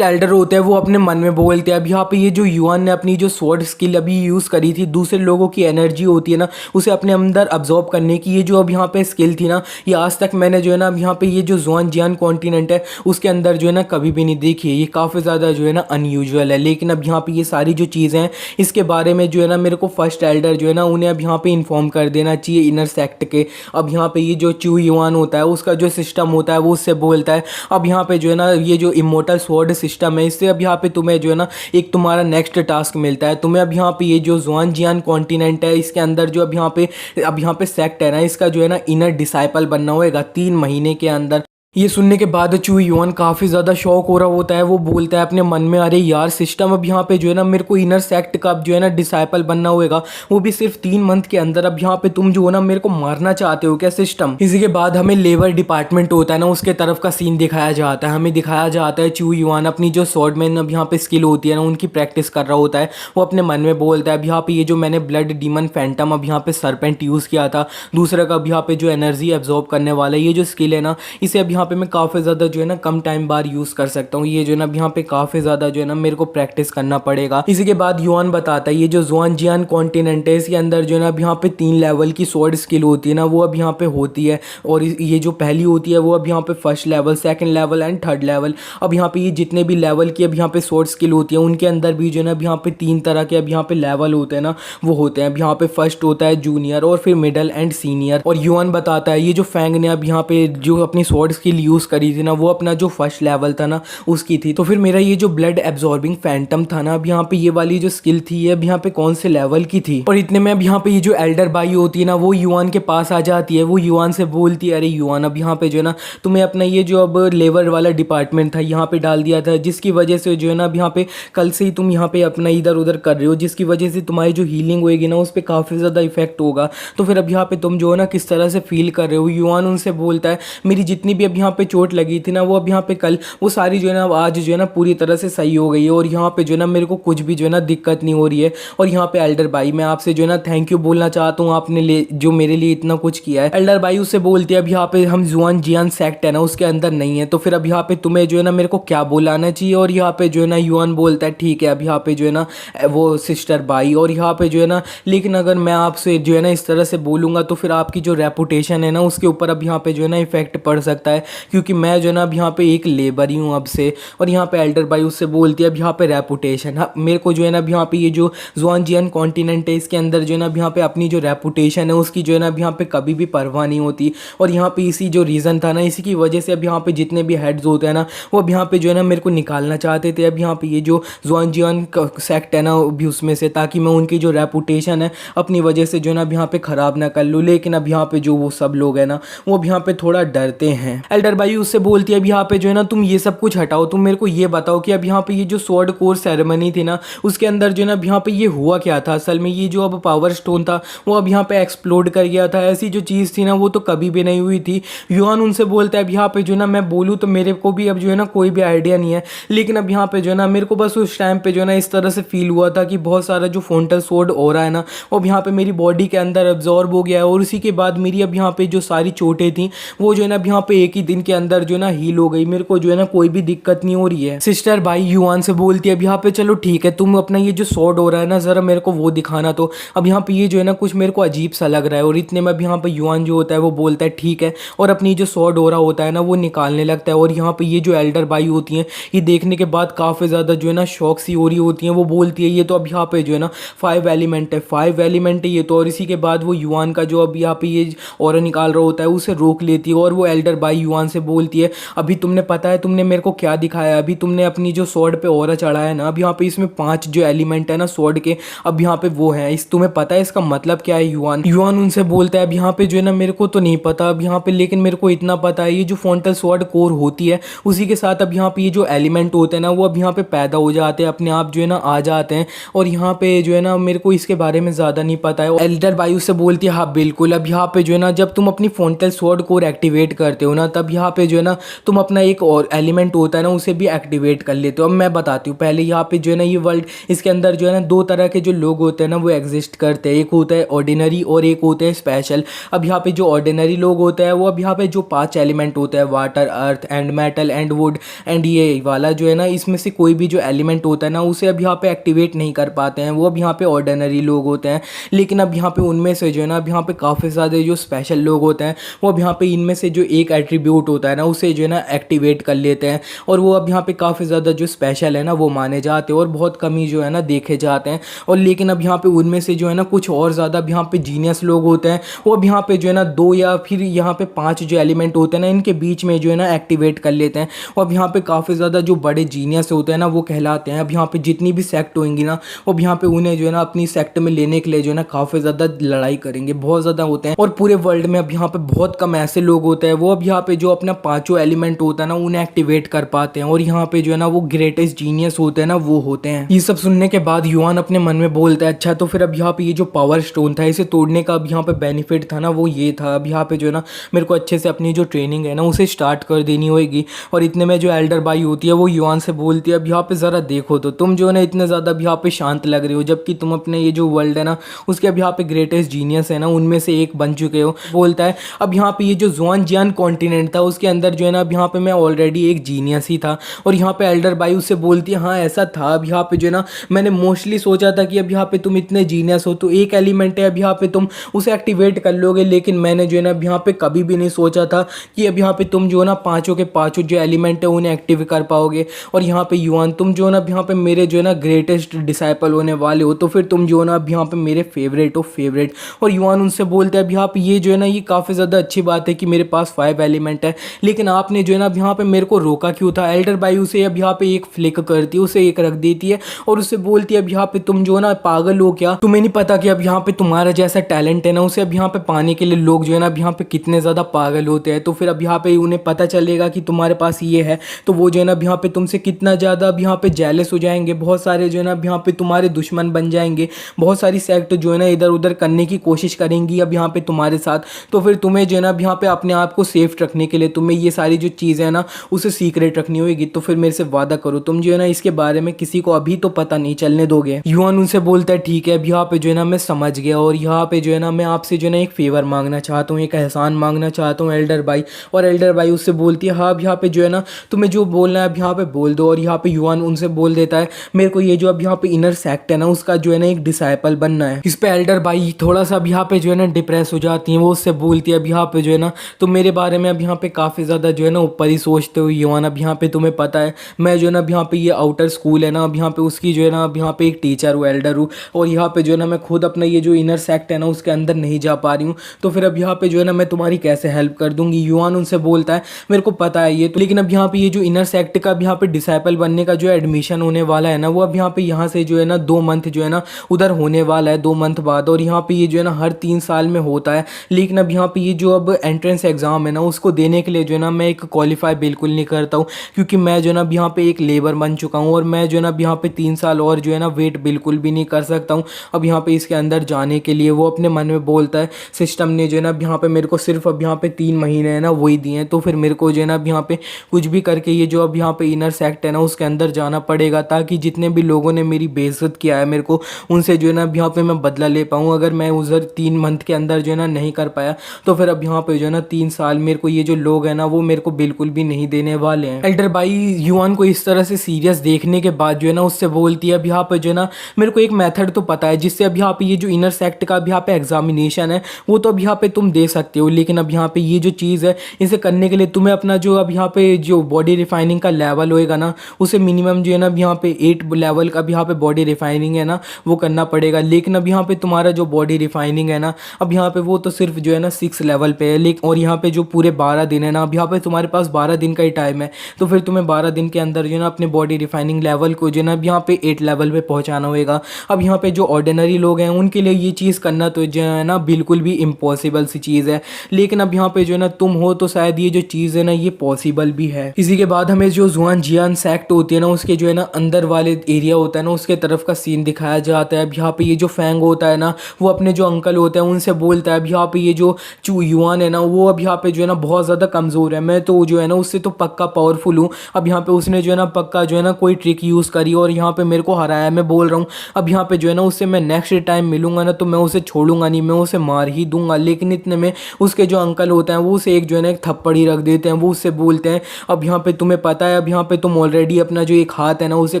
एल्डर होते हैं वो अपने मन में बोलते हैं अब यहाँ पे ये जो युआन ने अपनी जो स्वॉर्ड स्किल अभी यूज़ करी थी दूसरे लोगों की एनर्जी होती है ना उसे अपने अंदर अब्जॉर्ब करने की, ये जो अब यहाँ पे स्किल थी ना ये आज तक मैंने जो है ना अब यहाँ पे ये जो ज़ुआनजियान कॉन्टिनेंट है उसके अंदर जो है ना कभी भी नहीं देखी है। ये काफ़ी ज़्यादा जो है ना अनयूजुअल है। लेकिन अब यहाँ पे ये सारी जो चीज़ें हैं इसके बारे में जो है ना मेरे को फर्स्ट एल्डर जो है ना उन्हें अब यहाँ पे इन्फॉर्म कर देना चाहिए इनर सेक्ट के। अब यहाँ पे ये जो चू युआन होता है उसका जो सिस्टम होता है वो उससे बोलता है अब यहाँ पे जो है ना ये जो इमोर्टल स्वॉर्ड सिस्टम है इससे अब यहाँ पे तुम्हें जो है ना एक तुम्हारा नेक्स्ट टास्क मिलता है। तुम्हें अब यहाँ पे ये जो ज़ुआनजियान कॉन्टिनेंट है इसके अंदर जो अब यहाँ पे सेक्ट है ना इसका जो है ना इनर डिसाइपल बनना होगा 3 महीने के अंदर। ये सुनने के बाद चू युआन काफ़ी ज़्यादा शौक हो रहा होता है। वो बोलता है अपने मन में अरे यार सिस्टम अब यहाँ पे जो है ना मेरे को इनर सेक्ट का अब जो है ना डिसाइपल बनना होगा वो भी सिर्फ 3 मंथ के अंदर। अब यहाँ पे तुम जो हो ना मेरे को मारना चाहते हो क्या सिस्टम। इसी के बाद हमें लेबर डिपार्टमेंट होता है ना उसके तरफ का सीन दिखाया जाता है। हमें दिखाया जाता है चू युआन अपनी जो स्वॉर्डमैन अब यहाँ पे स्किल होती है ना उनकी प्रैक्टिस कर रहा होता है। वो अपने मन में बोलता है अब यहाँ पे ये जो मैंने ब्लड डीमन फैंटम अब यहाँ पे सरपेंट यूज़ किया था दूसरा का अब यहाँ पे जो एनर्जी एब्जॉर्ब करने वाला है ये जो स्किल है ना इसे अब यहाँ पे मैं काफ़ी ज़्यादा जो है ना कम टाइम बार यूज़ कर सकता हूँ। ये जो है ना यहाँ पे काफ़ी ज़्यादा जो है ना मेरे को प्रैक्टिस करना पड़ेगा। इसी के बाद युआन बताता है ये जो ज़ुआनजियान कॉन्टिनेंट है इसके अंदर जो है ना अब यहाँ पे 3 लेवल की स्वॉर्ड स्किल होती है ना वो अब यहाँ पे होती है। और ये जो पहली होती है वो अब यहाँ पे first level, second level and third level. अब यहाँ पे ये जितने भी लेवल की अब यहाँ पे स्वॉर्ड स्किल होती है उनके अंदर भी जो है ना अब यहाँ पे 3 तरह के अब यहाँ पे लेवल होते हैं ना वो होते हैं। अब यहाँ पे फर्स्ट होता है जूनियर और फिर मिडल एंड सीनियर। और युआन बताता है ये जो फैंग ने अब यहाँ पे जो अपनी स्वॉर्ड स्किल यूज़ करी थी ना वो अपना जो फर्स्ट लेवल था ना उसकी थी। तो फिर मेरा ये जो ब्लड एब्जॉर्बिंग फैंटम था ना अब यहाँ पे ये वाली जो स्किल थी ये अब यहाँ पे कौन से लेवल की थी। और इतने में अब यहाँ पे ये जो एल्डर बाई होती है ना वो युआन के पास आ जाती है। वो युआन से बोलती है अरे युआन अब यहाँ पे जो है ना तुम्हें अपना ये जो अब लेबर वाला डिपार्टमेंट था यहाँ पे डाल दिया था जिसकी वजह से जो है ना अब यहाँ पे कल से ही तुम यहाँ पे अपना इधर उधर कर रहे हो जिसकी वजह से तुम्हारी जो हीलिंग होएगी ना उस पर काफ़ी ज़्यादा इफेक्ट होगा। तो फिर अब यहाँ पे तुम जो है ना किस तरह से फील कर रहे हो। युआन उनसे बोलता है मेरी जितनी भी अब यहाँ पे चोट लगी थी ना वो अब यहाँ पे कल वो सारी जो है ना आज जो है ना पूरी तरह से सही हो गई है और यहाँ पे जो है ना मेरे को कुछ भी जो है ना दिक्कत नहीं हो रही है। और यहाँ पे एल्डर भाई मैं आपसे जो है ना थैंक यू बोलना चाहता हूँ आपने जो मेरे लिए इतना कुछ किया है। एल्डर भाई उससे बोलते हैं अब यहाँ पे हम ज़ुआनजियान सेक्ट है ना उसके अंदर नहीं है तो फिर अब यहाँ पे तुम्हें जो है ना मेरे को क्या बुलाना चाहिए। और यहाँ पे जो है ना युआन बोलता है ठीक है अब यहाँ पे जो है ना वो सिस्टर भाई। और यहाँ पे जो है ना लेकिन अगर मैं आपसे जो है ना इस तरह से बोलूँगा तो फिर आपकी जो रेपुटेशन है ना उसके ऊपर अब यहाँ पे जो है ना इफेक्ट पड़ सकता है। क्योंकि मैं जो है ना अब यहाँ पे एक लेबर ही हूँ अब से। और यहाँ पे एल्डर भाई उससे बोलती है अब यहाँ पे रेपुटेशन, हाँ मेरे को जो है ना अब यहाँ पे ये जो ज़ुआनजियान कॉन्टिनेंट है इसके अंदर जो है ना अब यहाँ पे अपनी जो रेपुटेशन है उसकी जो है ना अब यहाँ पे कभी भी परवाह नहीं होती। और यहाँ पे इसी जो रीज़न था ना, इसी की वजह से अब यहाँ पे जितने भी हेड्स होते हैं ना वो अब यहाँ पे जो है ना मेरे को निकालना चाहते थे अब यहाँ पे ये जो ज़ुआनजियान सेक्ट है ना भी उसमें से, ताकि मैं उनकी जो रेपुटेशन है अपनी वजह से जो है ना अब यहाँ पे ख़राब ना कर लूँ। लेकिन अब यहाँ पे जो वो सब लोग हैं ना वो अब यहाँ पे थोड़ा डरते हैं। एल्डर भाई उससे बोलती है अब यहाँ पे जो है ना तुम ये सब कुछ हटाओ, तुम मेरे को ये बताओ कि अब यहाँ पे ये जो स्वॉर्ड कोर्स सेरेमनी थी ना उसके अंदर जो है ना अब यहाँ पे ये हुआ क्या था असल में। ये जो अब पावर स्टोन था वो अब यहाँ पे एक्सप्लोड कर गया था, ऐसी जो चीज़ थी ना वो तो कभी भी नहीं हुई थी। युआन उनसे बोलता है अब यहाँ पे जो है ना मैं बोलूँ तो मेरे को भी अब जो है ना कोई भी आइडिया नहीं है, लेकिन अब यहाँ पे जो है ना मेरे को बस उस टाइम पे जो है ना इस तरह से फील हुआ था कि बहुत सारा जो फोंटल स्वॉर्ड हो रहा है ना वो अब यहाँ पे मेरी बॉडी के अंदर एब्जॉर्ब हो गया है। और उसी के बाद मेरी अब यहाँ पे जो सारी चोटें थी वो जो है ना अब यहाँ पे एक ही दिन के अंदर जो है ना हील हो गई, मेरे को जो है ना कोई भी दिक्कत नहीं हो रही है। सिस्टर भाई युआन से बोलती है अब यहाँ पे चलो ठीक है, तुम अपना ये जो स्वॉर्ड हो रहा है ना ज़रा मेरे को वो दिखाना। तो अब यहाँ पे ये जो है ना कुछ मेरे को अजीब सा लग रहा है। और इतने में अब यहाँ पे युआन जो होता है वो बोलता है ठीक है, और अपनी जो स्वॉर्ड हो रहा होता है ना वो निकालने लगता है। और यहाँ पे ये जो एल्डर भाई होती हैं ये देखने के बाद काफ़ी ज़्यादा जो है ना शौक सी हो रही होती हैं। वो बोलती है ये तो अब यहाँ पे जो है ना 5 एलिमेंट है, 5 एलिमेंट है ये तो। और इसी के बाद वो युआन का जो अब यहाँ पे ये ऑरा निकाल रहा होता है उसे रोक लेती है। और वो एल्डर भाई युआन से बोलती है अभी तुमने पता है तुमने मेरे को क्या दिखाया, अभी तुमने अपनी जो स्वॉर्ड पे ऑरा चढ़ाया है ना अब यहाँ पे इसमें 5 जो एलिमेंट है ना स्वॉर्ड के अब यहाँ पे वो है, इस तुम्हें पता है इसका मतलब क्या है। युआन उनसे बोलता है अब यहाँ पे जो है ना मेरे को तो नहीं पता अब यहाँ पे, लेकिन मेरे को इतना पता है ये जो फोंटल स्वॉर्ड कोर होती है उसी के साथ अब यहाँ पे ये जो एलिमेंट होते हैं ना वो अब यहाँ पे पैदा हो जाते हैं, अपने आप जो है ना आ जाते हैं। और यहाँ पे जो है ना मेरे को इसके बारे में ज़्यादा नहीं पता है। एल्डर भाई उससे बोलती है हाँ बिल्कुल, अब यहाँ पे जो है ना जब तुम अपनी फोंटल स्वॉर्ड कोर एक्टिवेट करते हो ना तब यहाँ पे जो है ना तुम अपना एक और एलिमेंट होता है ना उसे भी एक्टिवेट कर लेते हो। अब मैं बताती हूँ पहले यहाँ पे जो है ना ये वर्ल्ड इसके अंदर जो है ना 2 तरह के जो लोग होते हैं ना वो एग्जिस्ट करते हैं, एक होता है ऑर्डिनरी और एक होते हैं स्पेशल। अब यहाँ पे जो ऑर्डिनरी लोग होते हैं वो अब यहाँ पे जो 5 एलिमेंट होते हैं water, earth and metal and would and ये वाला जो है ना इसमें से कोई भी जो एलिमेंट होता है ना उसे अब यहाँ पे एक्टिवेट नहीं कर पाते हैं, वो अब यहाँ पे ऑर्डिनरी लोग होते हैं। लेकिन अब यहाँ पे उनमें से जो है ना अब यहाँ पे काफ़ी ज़्यादा जो स्पेशल लोग होते हैं वो अब यहाँ पे इनमें से जो एक एट्रीब्यूट होता है ना उसे जो है ना एक्टिवेट कर लेते हैं। और वो अब यहाँ पे काफ़ी ज़्यादा जो स्पेशल है ना वो माने जाते हैं और बहुत कम ही जो है ना देखे जाते हैं। और लेकिन अब यहाँ पे उनमें से जो है ना कुछ और ज़्यादा अब यहाँ पे जीनियस लोग होते हैं, वो अब यहाँ पे जो है ना 2 या फिर यहाँ पे 5 जो एलिमेंट होते हैं ना इनके बीच में जो है ना एक्टिवेट कर लेते हैं। और अब यहाँ पे काफ़ी ज़्यादा जो बड़े जीनियस होते हैं ना वो कहलाते हैं। अब यहाँ पे जितनी भी सेक्ट होंगी ना वो अब यहाँ पे उन्हें जो है ना अपनी सेक्ट में लेने के लिए जो है ना काफ़ी ज़्यादा लड़ाई करेंगे, बहुत ज़्यादा होते हैं। और पूरे वर्ल्ड में अब यहाँ पे बहुत कम ऐसे लोग होते हैं वो अब यहाँ पे जो अपना 5 एलिमेंट होता है ना उन्हें एक्टिवेट कर पाते हैं। और यहाँ पे जो है ना वो ग्रेटेस्ट जीनियस होते हैं ना वो होते हैं। ये सब सुनने के बाद युआन अपने मन में बोलता है अच्छा तो फिर अब यहाँ पे ये जो पावर स्टोन था इसे तोड़ने का अब यहाँ पे बेनिफिट था ना वो ये था, अब यहाँ पे जो है ना मेरे को अच्छे से अपनी जो ट्रेनिंग है ना उसे स्टार्ट कर देनी होगी। और इतने में जो एल्डर भाई होती है वो युआन से बोलती है अब यहाँ पे ज़रा देखो तो तुम जो है ना इतने ज़्यादा अब यहाँ पे शांत लग रहे हो, जबकि तुम अपने ये जो वर्ल्ड है ना उसके अब यहाँ पे ग्रेटेस्ट जीनियस है ना उनमें से एक बन चुके हो। बोलता है अब यहाँ पे ये जो ज़ुआनजियान कॉन्टिनेंट था उसके अंदर जो है ना अब यहाँ पे मैं ऑलरेडी एक जीनियस ही था। और यहाँ पे एल्डर भाई उससे बोलती है हाँ ऐसा था, अब यहाँ पे जो है ना मैंने मोस्टली सोचा था कि अब यहाँ पे तुम इतने जीनियस हो तो एक एलिमेंट है अब यहाँ पे तुम उसे एक्टिवेट कर लोगे, लेकिन मैंने जो है ना अब यहाँ पे कभी भी नहीं सोचा था कि अब यहाँ पे तुम जो है ना 5 के 5 जो एलिमेंट है उन्हें एक्टिव कर पाओगे। और यहाँ पे युआन तुम जो है ना अब यहाँ पे मेरे जो है ना ग्रेटेस्ट डिसाइपल होने वाले हो, तो फिर तुम जो है ना अब यहाँ पे मेरे फेवरेट हो फेवरेट। और युआन उनसे बोलते हैं अब यहाँ पे ये जो है ना ये काफ़ी ज़्यादा अच्छी बात है कि मेरे पास 5 एलिमेंट है, लेकिन आपने जो है ना अब यहाँ पे मेरे को रोका क्यों था। एल्डर भाई उसे अब यहाँ पे एक फ्लिक करती है, उसे एक रख देती है और उससे बोलती है अब यहाँ पे तुम जो है ना पागल हो क्या, तुम्हें नहीं पता कि अब यहाँ पे तुम्हारा जैसा टैलेंट है ना उसे अब यहाँ पे पाने के लिए लोग जो है ना अब यहाँ पे कितने ज़्यादा पागल होते हैं। तो फिर अब यहाँ पे उन्हें पता चलेगा कि तुम्हारे पास ये है तो वो जो है ना अब यहाँ पे तुमसे कितना ज़्यादा अब यहाँ पे जेलस हो जाएंगे, बहुत सारे जो है ना अब यहाँ पे तुम्हारे दुश्मन बन जाएंगे, बहुत सारी सेक्ट जो है ना इधर उधर करने की कोशिश करेंगी अब यहाँ पे तुम्हारे साथ। तो फिर तुम्हें जो है ना अब यहाँ पे अपने आप को सेफ रखने के लिए तुम्हें ये सारी जो चीज़ें है ना उसे सीक्रेट रखनी होगी। तो फिर मेरे से वादा करो तुम जो है ना इसके बारे में किसी को अभी तो पता नहीं चलने दोगे। युआन उनसे बोलता है ठीक है अब यहाँ पे जो है ना मैं समझ गया, और यहाँ पे जो है ना मैं आपसे जो है ना एक फेवर मांगना चाहता हूँ, एक एहसान मांगना चाहता हूँ एल्डर भाई। और एल्डर भाई उससे बोलती है हाँ अब यहाँ पे जो है ना तुम्हें जो बोलना है अब यहाँ पे बोल दो। और यहाँ पे युआन उनसे बोल देता है मेरे को ये जो अब यहाँ पे इनर सेक्ट है ना उसका जो है ना एक डिसाइपल बनना है। इस पे एल्डर भाई थोड़ा सा अब यहाँ पे जो है ना डिप्रेस हो जाती है, वो उससे बोलती है अब यहाँ पे जो है ना तुम मेरे बारे में अब यहाँ पे काफ़ी ज़्यादा जो है ना ऊपर ही सोचते हो युवान। अब यहाँ पे तुम्हें पता है मैं जो है ना अब यहाँ पे ये आउटर स्कूल है ना, अब यहाँ पे उसकी जो है ना अब यहाँ पे एक टीचर हूँ, एल्डर हूँ, और यहाँ पे जो है ना मैं खुद अपना ये जो इनर सेक्ट है ना उसके अंदर नहीं जा पा रही हूँ। तो फिर अब यहाँ पे जो है ना मैं तुम्हारी कैसे हेल्प कर दूंगी। युवान उनसे बोलता है मेरे को पता है ये तो, लेकिन अब यहाँ पे ये जो इनर सेक्ट का अब यहाँ पे डिसाइपल बनने का जो एडमिशन होने वाला है ना, वो अब यहाँ से जो है ना 2 मंथ जो है ना उधर होने वाला है 2 मंथ बाद। और यहाँ पे ये जो है ना हर 3 साल में होता है, लेकिन अब यहाँ पे ये जो अब एंट्रेंस एग्जाम है ना उसको देने के लिए जो है ना मैं एक क्वालिफाई बिल्कुल नहीं करता हूँ, क्योंकि मैं जो है ना अब यहाँ पे एक लेबर बन चुका हूँ और मैं जो है ना अब यहाँ पे 3 साल और जो है ना वेट बिल्कुल भी नहीं कर सकता हूँ अब यहाँ पे इसके अंदर जाने के लिए। वो अपने मन में बोलता है सिस्टम ने जो है ना अब यहाँ पे मेरे को सिर्फ अब यहाँ पे 3 महीने है ना वही दिए हैं, तो फिर मेरे को जो है ना अब यहाँ पे कुछ भी करके ये जो अब यहाँ पे इनर सेक्ट है ना उसके अंदर जाना पड़ेगा, ताकि जितने भी लोगों ने मेरी बेइज्जत किया है मेरे को उनसे जो है ना अब यहाँ पे मैं बदला ले पाऊँ। अगर मैं उधर 3 मंथ के अंदर जो है ना नहीं कर पाया तो फिर अब यहाँ पे जो है ना 3 साल मेरे को ये जो लोग हैं ना वो मेरे को बिल्कुल भी नहीं देने वाले हैं। एल्डर भाई युवान को इस तरह से सीरियस देखने के बाद जो है ना उससे बोलती है अब यहाँ पे जो है ना मेरे को एक मेथड तो पता है जिससे अब यहाँ पे ये जो इनर सेक्ट का अब यहाँ पे एग्जामिनेशन है वो तो अब यहाँ पे तुम दे सकते हो, लेकिन अब यहाँ पे ये जो चीज़ है इसे करने के लिए तुम्हें अपना जो अब यहाँ पे जो बॉडी रिफाइनिंग का लेवल होएगा ना उसे मिनिमम जो है ना अब यहाँ पे 8 लेवल का अब यहाँ पे बॉडी रिफाइनिंग है ना वो करना पड़ेगा। लेकिन अब यहाँ पे तुम्हारा जो बॉडी रिफाइनिंग है ना अब यहाँ पे वो तो सिर्फ जो है ना 6 लेवल पे है, लेकिन और यहाँ पे जो पूरे 12 दिन है ना अब यहाँ पे तुम्हारे पास 12 दिन का ही टाइम है, तो फिर तुम्हें 12 दिन के अंदर जो है ना अपने बॉडी रिफाइनिंग लेवल को जो है ना अब यहाँ पे 8 लेवल पे पहुँचाना होएगा। अब यहाँ पे जो ऑर्डिनरी लोग हैं उनके लिए ये चीज़ करना तो जो है ना बिल्कुल भी इम्पॉसिबल सी चीज़ है, लेकिन अब यहाँ पे जो है ना तुम हो तो शायद ये जो चीज़ है ना ये पॉसिबल भी है। इसी के बाद हमें जो जुआन जियान सेक्ट होती है ना उसके जो है ना अंदर वाले एरिया होता है ना उसके तरफ का सीन दिखाया जाता है। अब यहाँ पे ये जो फैंग होता है ना वो अपने जो अंकल होते हैं उनसे बोलता है अब यहाँ पे ये जो युआन है ना वो अब यहाँ पे जो है ना बहुत ज़्यादा कमज़ोर है, मैं तो जो है ना उससे तो पक्का पावरफुल हूँ। अब यहाँ पे उसने जो है ना पक्का जो है ना कोई ट्रिक यूज़ करी और यहाँ पे मेरे को हराया। मैं बोल रहा हूँ अब यहाँ पे जो है ना उससे मैं नेक्स्ट टाइम मिलूंगा ना तो मैं उसे छोड़ूंगा नहीं, मैं उसे मार ही दूंगा। लेकिन इतने में उसके जो अंकल होते हैं वो उसे एक जो है ना एक थप्पड़ ही रख देते हैं। वो उससे बोलते हैं अब यहाँ पे तुम्हें पता है अब यहाँ पे तुम ऑलरेडी अपना जो एक हाथ है ना उसे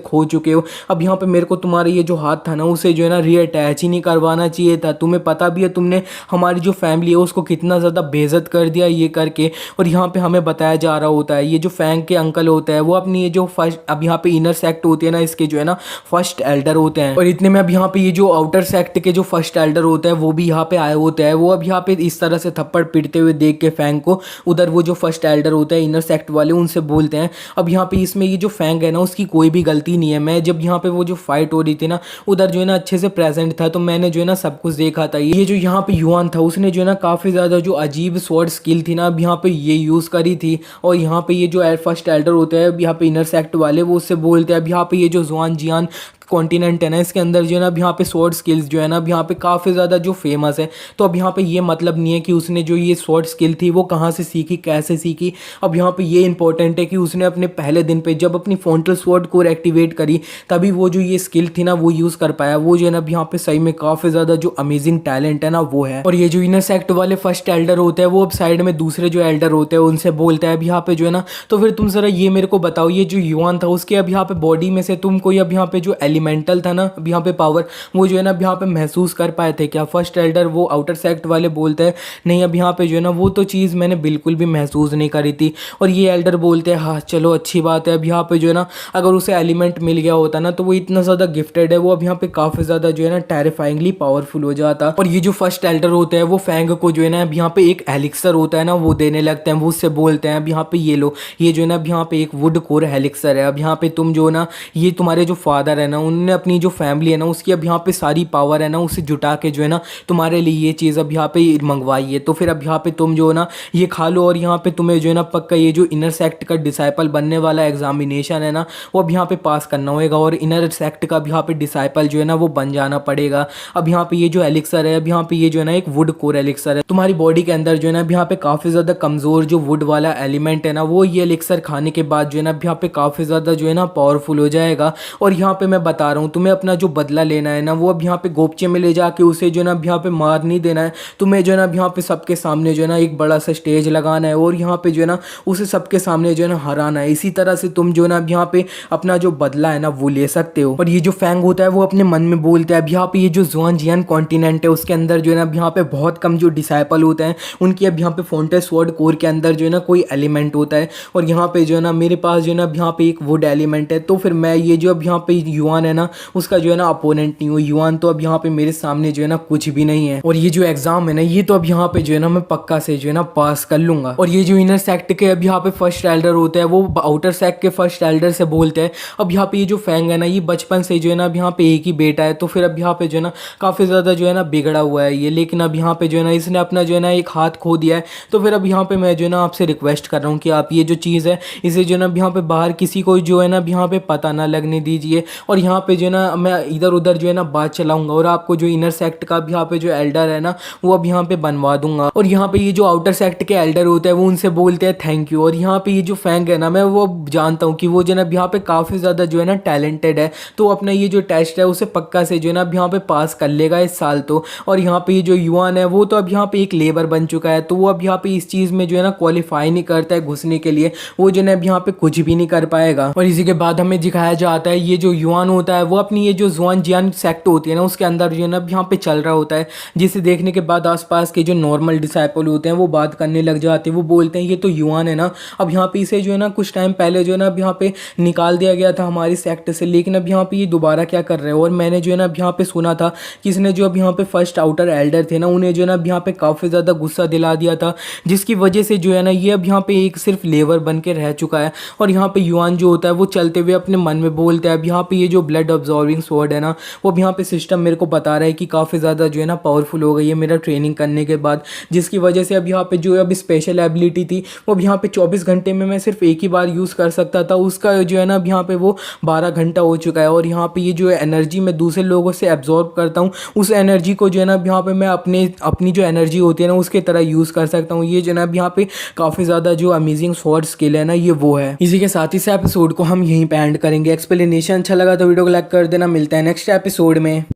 खो चुके हो, अब यहाँ पे मेरे को तुम्हारा ये जो हाथ था ना उसे जो है ना रीअटैच ही नहीं करवाना चाहिए था। तुम्हें पता भी है तुमने हमारी जो फैमिली है उसको कितना ज़्यादा बेइज्जत कर दिया ये करके। और यहाँ पे हमें बताया जा रहा होता है ये जो फैंग के अंकल होता है वो अपनी ये जो फर्स्ट अब यहाँ पे इनर सेक्ट होती है ना इसके जो है ना फर्स्ट एल्डर होते हैं। और इतने में अब यहाँ पे ये जो आउटर सेक्ट के जो फर्स्ट एल्डर होता है वो भी यहाँ पे आए होते हैं। वो अब यहाँ पे इस तरह से थप्पड़ पीटते हुए देख के फैंग को उधर वो जो फर्स्ट एल्डर होता है इनर सेक्ट वाले उनसे बोलते हैं अब यहाँ पे इसमें ये जो फैंग है ना उसकी कोई भी गलती नहीं है। मैं जब यहाँ पे वो जो फाइट हो रही थी ना उधर जो है ना अच्छे से प्रेजेंट था तो मैंने जो है ना सब कुछ देखा था। ये जो यहाँ पे युआन था उसने जो है ना काफ़ी ज़्यादा जो अजीब स्वॉर्ड स्किल थी ना अब यहाँ पे ये यूज़ करी थी। और यहाँ पे ये जो फर्स्ट एल्डर होता है अब यहाँ पे इनर सेक्ट वाले वो उससे बोलते हैं अब यहाँ पे ये जो जुआन जियान कॉन्टिनेंट है ना इसके अंदर जो है ना अब यहाँ पे स्वॉर्ड स्किल्स जो है ना अब यहाँ पे काफ़ी ज़्यादा जो फेमस है। तो अब यहाँ पे ये मतलब नहीं है कि उसने जो ये स्वॉर्ड स्किल थी वो कहाँ से सीखी कैसे सीखी। अब यहाँ पे ये इंपॉर्टेंट है कि उसने अपने पहले दिन पे जब अपनी फ्रंटल स्वॉर्ड कोर एक्टिवेट करी तभी वो जो ये स्किल थी ना वो यूज़ कर पाया। वो जो है ना अब यहाँ पे सही में काफ़ी ज़्यादा जो अमेजिंग टैलेंट है ना वो है। और ये जो इनर सेक्ट वाले फर्स्ट एल्डर होते हैं वो अब साइड में दूसरे जो एल्डर होते हैं उनसे बोलता है अब यहाँ पे जो है ना तो फिर तुम ज़रा ये मेरे को बताओ ये जो युआन था उसके अब यहाँ पे बॉडी में से तुम कोई अब यहाँ पे जो एलिमेंटल था ना अब यहाँ पे पावर वो जो है ना अब यहाँ पे महसूस कर पाए थे क्या। फर्स्ट एल्डर वो आउटर सेक्ट वाले बोलते हैं नहीं अब यहाँ पे जो है ना वो तो चीज़ मैंने बिल्कुल भी महसूस नहीं करी थी। और ये एल्डर बोलते हैं हाँ चलो अच्छी बात है अब यहाँ पे जो है ना अगर उसे एलिमेंट मिल गया होता ना तो वो इतना ज़्यादा गिफ्टेड है वो अब यहाँ पे काफ़ी ज़्यादा जो है ना टेरिफाइंगली पावरफुल हो जाता। और ये जो फर्स्ट एल्डर होता है वो फैंग को जो है ना अब यहाँ पे एक एलिक्सर होता है ना वो देने लगते हैं। वो उससे बोलते हैं अब यहाँ पे ये लो ये जो है ना अब यहाँ पे एक वुड कोर एलिक्सर है। अब यहाँ पे तुम जो ना ये तुम्हारे जो फादर है ना उनने अपनी जो फैमिली है ना उसकी अब यहाँ पे सारी पावर है ना उसे जुटा के जो है ना तुम्हारे लिए ये चीज़ अब यहाँ पे मंगवाई है। तो फिर अब यहाँ पे तुम जो है ना ये खा लो और यहाँ पे तुम्हें जो है ना पक्का ये जो इनर सेक्ट का डिसाइपल बनने वाला एग्जामिनेशन है ना वो अब यहाँ पे पास करना होगा और इनर सेक्ट का अब यहाँ पे डिसाइपल जो है ना वो बन जाना पड़ेगा। अब यहाँ पे ये जो एलिक्सर है अब यहाँ पे ये जो है ना एक वुड कोर एलिक्सर है। तुम्हारी बॉडी के अंदर जो है ना अब यहाँ पे काफ़ी ज़्यादा कमज़ोर जो वुड वाला एलिमेंट है ना वो ये एलिक्सर खाने के बाद जो है ना अब यहाँ पे काफ़ी ज़्यादा जो है ना पावरफुल हो जाएगा। और यहाँ पे मैं बता रहा हूँ, तुम्हें अपना जो बदला लेना है ना वो अब यहाँ पे गोपचे में ले जाके उसे जो है ना अब यहाँ पे मार नहीं देना है। तुम्हें जो है ना अब यहाँ पे सबके सामने जो है ना एक बड़ा सा स्टेज लगाना है और यहाँ पे जो है ना उसे सबके सामने जो है ना हराना है। इसी तरह से तुम जो है ना अब यहाँ पे अपना जो बदला है ना वो ले सकते हो। और ये जो फैंग होता है वो अपने मन में बोलता है। अब यहाँ पे ये जो ज़ुआनजियान कॉन्टिनेंट है उसके अंदर जो है ना अब यहाँ पे बहुत कम जो डिसाइपल होते हैं उनकी अब यहाँ पे फोंटेस स्वॉर्ड कोर के अंदर जो है ना कोई एलिमेंट होता है। और यहाँ पे जो है ना मेरे पास जो है ना अब यहाँ पे एक वुड एलिमेंट है, तो फिर मैं ये जो अब यहाँ पे युआन है ना उसका जो है ना अपोनेंट नहीं हूँ। युआन तो अब यहाँ पे मेरे सामने जो है ना कुछ भी नहीं है। और ये जो एग्जाम है ना ये तो अब यहाँ पे जो है ना मैं पक्का से जो है ना पास कर लूंगा। और ये जो इनर सेक्ट के अब यहाँ पे फर्स्ट एल्डर होते हैं वो आउटर सेक्ट के फर्स्ट एल्डर से बोलते हैं। अब यहाँ पे ये जो फैंग है ना ये बचपन से जो है ना अब यहाँ पे एक ही बेटा है, तो फिर अब यहाँ पे जो है ना काफ़ी ज़्यादा जो है ना बिगड़ा हुआ है ये। लेकिन अब यहाँ पे जो है ना इसने अपना जो है ना एक हाथ खो दिया है। तो फिर अब यहाँ पे मैं जो है ना आपसे रिक्वेस्ट कर रहा हूँ कि आप ये जो चीज़ है इसे जो है ना अब यहाँ पे बाहर किसी को जो है ना अब यहाँ पे पता ना लगने दीजिए। और यहाँ पे जो है ना मैं इधर उधर जो है ना बात चलाऊंगा और आपको जो इनर सेक्ट का अब यहाँ पे जो एल्डर है ना वो अब यहाँ पे बनवा दूंगा। और यहाँ पे ये जो आउटर सेक्ट के एल्डर होते हैं वो उनसे बोलते हैं थैंक यू। और यहाँ पे ये जो फैंग है ना मैं वो जानता हूँ कि वो जो है ना यहाँ पे काफ़ी ज़्यादा जो है ना टैलेंटेड है, तो अपना ये जो टेस्ट है उसे पक्का से जो है ना अब यहाँ पे पास कर लेगा इस साल तो। और यहाँ पे ये जो युआन है वो तो अब यहाँ पे एक लेबर बन चुका है, तो वो अब यहाँ पे इस चीज़ में जो है ना क्वालिफाई नहीं करता है घुसने के लिए, वो जो है ना अब यहाँ पे कुछ भी नहीं कर पाएगा। और इसी के बाद हमें दिखाया जाता है ये जो युआन होता है वो अपनी ये जो ज़ुआनजियान सेक्ट होती है ना उसके अंदर जो है ना अब यहाँ पे चल रहा होता है, जिसे देखने के बाद आसपास के जो नॉर्मल डिसाइपल होते हैं वो बात करने लग जाते हैं। वो बोलते हैं ये तो युआन है ना, अब यहाँ पे इसे जो है ना कुछ टाइम पहले जो है ना अब यहाँ पे निकाल दिया गया था हमारी सेक्ट से, लेकिन अब यहाँ पे ये दोबारा क्या कर रहे हैं। और मैंने जो है ना अब यहाँ पे सुना था कि इसने जो अब यहाँ पे फर्स्ट आउटर एल्डर थे ना उन्हें जो है ना अब यहाँ पे काफ़ी ज़्यादा गुस्सा दिला दिया था, जिसकी वजह से जो है ना ये अब यहाँ पे एक सिर्फ लेबर बन के रह चुका है। और यहाँ पे युआन जो होता है वो चलते हुए अपने मन में बोलता है अब यहाँ पे ये जो ब्लड ऑब्जॉर्विंग स्वॉर्ड है ना वो अब यहाँ पे सिस्टम मेरे को बता रहा है कि काफ़ी ज़्यादा जो है ना पावरफुल हो गई है मेरा ट्रेनिंग करने के बाद, जिसकी वजह से अब यहाँ पे जो अब स्पेशल एबिलिटी थी वो अब यहाँ पे 24 घंटे में मैं सिर्फ एक ही बार यूज़ कर सकता था, उसका जो है ना अब यहाँ पे वो 12 घंटा हो चुका है। और यहाँ पे ये जो एनर्जी मैं दूसरे लोगों से एब्जॉर्ब करता हूँ उस एनर्जी को जो है ना अब यहाँ पे मैं अपनी जो एनर्जी होती है ना उसके तरह यूज़ कर सकता हूँ। ये जो है ना अब यहाँ पे काफ़ी ज़्यादा जो अमेजिंग स्वॉर्ड स्किल है ना ये वो है। इसी के साथ ही से एपिसोड को हम यहीं पे एंड करेंगे। एक्सप्लेनेशन अच्छा लगा तो वीडियो को लाइक कर देना। मिलता है नेक्स्ट एपिसोड में।